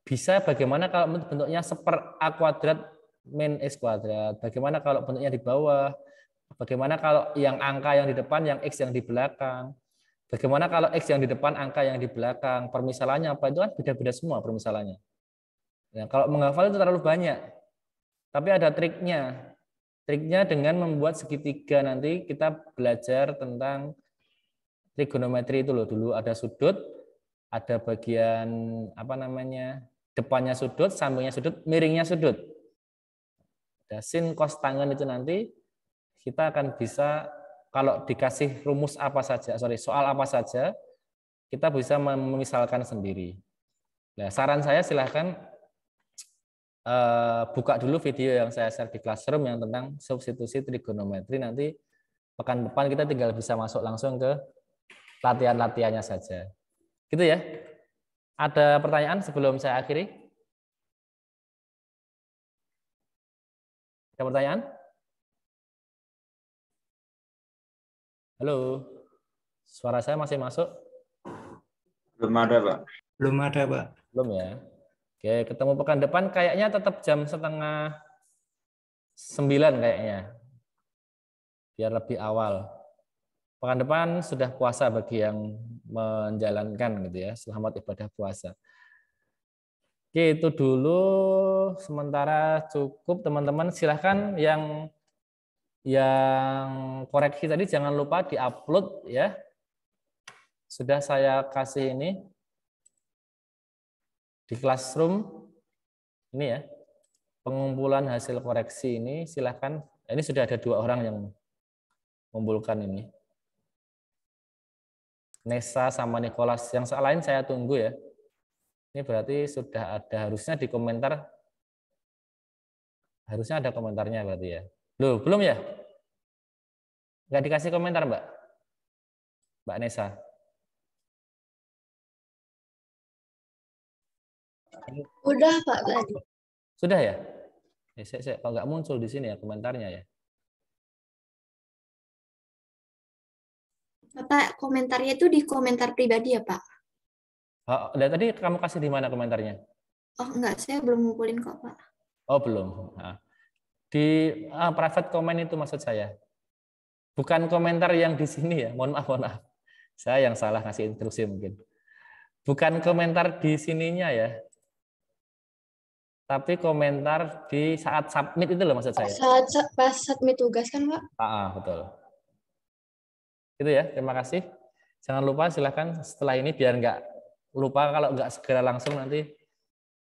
Bisa bagaimana kalau bentuknya seper A kuadrat min X kuadrat. Bagaimana kalau bentuknya di bawah. Bagaimana kalau yang angka yang di depan, yang X yang di belakang. Bagaimana kalau X yang di depan, angka yang di belakang. Permisalannya apa, itu kan beda-beda semua permisalannya. Ya, kalau menghafal itu terlalu banyak. Tapi ada triknya. Triknya dengan membuat segitiga, nanti kita belajar tentang trigonometri itu loh. Dulu ada sudut, ada bagian apa namanya, depannya sudut, sampingnya sudut, miringnya sudut. Ada sin, cos, tangen itu nanti kita akan bisa, kalau dikasih rumus apa saja, soal apa saja, kita bisa memisalkan sendiri. Nah, saran saya silahkan buka dulu video yang saya share di Classroom yang tentang substitusi trigonometri. Nanti pekan depan kita tinggal bisa masuk langsung ke latihan-latihannya saja. Gitu ya. Ada pertanyaan sebelum saya akhiri? Ada pertanyaan? Halo? Suara saya masih masuk? Belum ada, Pak. Belum ada, Pak. Belum ya? Oke, ketemu pekan depan kayaknya tetap jam 8:30 kayaknya. Biar lebih awal. Pekan depan sudah puasa bagi yang menjalankan gitu ya. Selamat ibadah puasa. Oke, itu dulu sementara cukup teman-teman. Silahkan yang koreksi tadi jangan lupa diupload ya. Sudah saya kasih ini di Classroom ini ya. Pengumpulan hasil koreksi ini silahkan. Ini sudah ada 2 orang yang mengumpulkan ini. Nesa sama Nicholas. Yang lain saya tunggu ya. Ini berarti sudah ada, harusnya di komentar. Harusnya ada komentarnya berarti ya. Loh, belum ya? Nggak dikasih komentar, Mbak? Mbak Nesa. Udah, Pak, tadi. Sudah ya? Kalau nggak muncul di sini ya komentarnya ya. Bapak, komentarnya itu di komentar pribadi ya, Pak? Oh, tadi kamu kasih di mana komentarnya? Oh, enggak, saya belum ngumpulin kok, Pak. Oh, belum. Nah, di private comment itu maksud saya. Bukan komentar yang di sini ya. Mohon maaf. Saya yang salah ngasih instruksi mungkin. Bukan komentar di sininya ya. Tapi komentar di saat submit itu loh maksud saya. Pas submit tugas kan, Pak? Betul. Itu ya, terima kasih. Jangan lupa silahkan setelah ini biar nggak lupa, kalau nggak segera langsung nanti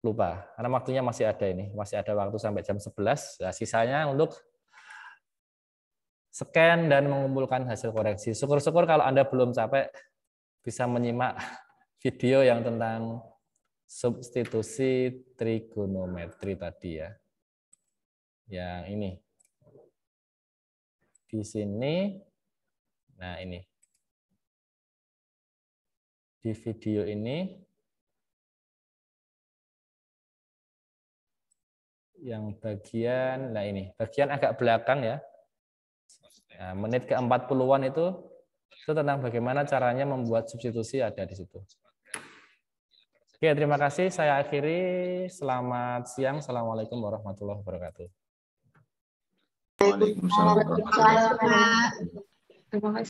lupa. Karena waktunya masih ada ini, masih ada waktu sampai jam 11. Nah, sisanya untuk scan dan mengumpulkan hasil koreksi. Syukur-syukur kalau Anda belum capek bisa menyimak video yang tentang substitusi trigonometri tadi ya. Yang ini. Di sini Nah, ini. Di video ini yang bagian, nah ini, bagian agak belakang ya. Nah, menit ke-40-an itu tentang bagaimana caranya membuat substitusi ada di situ. Oke, terima kasih. Saya akhiri. Selamat siang. Assalamualaikum warahmatullahi wabarakatuh. Waalaikumsalam warahmatullahi wabarakatuh. Terima kasih.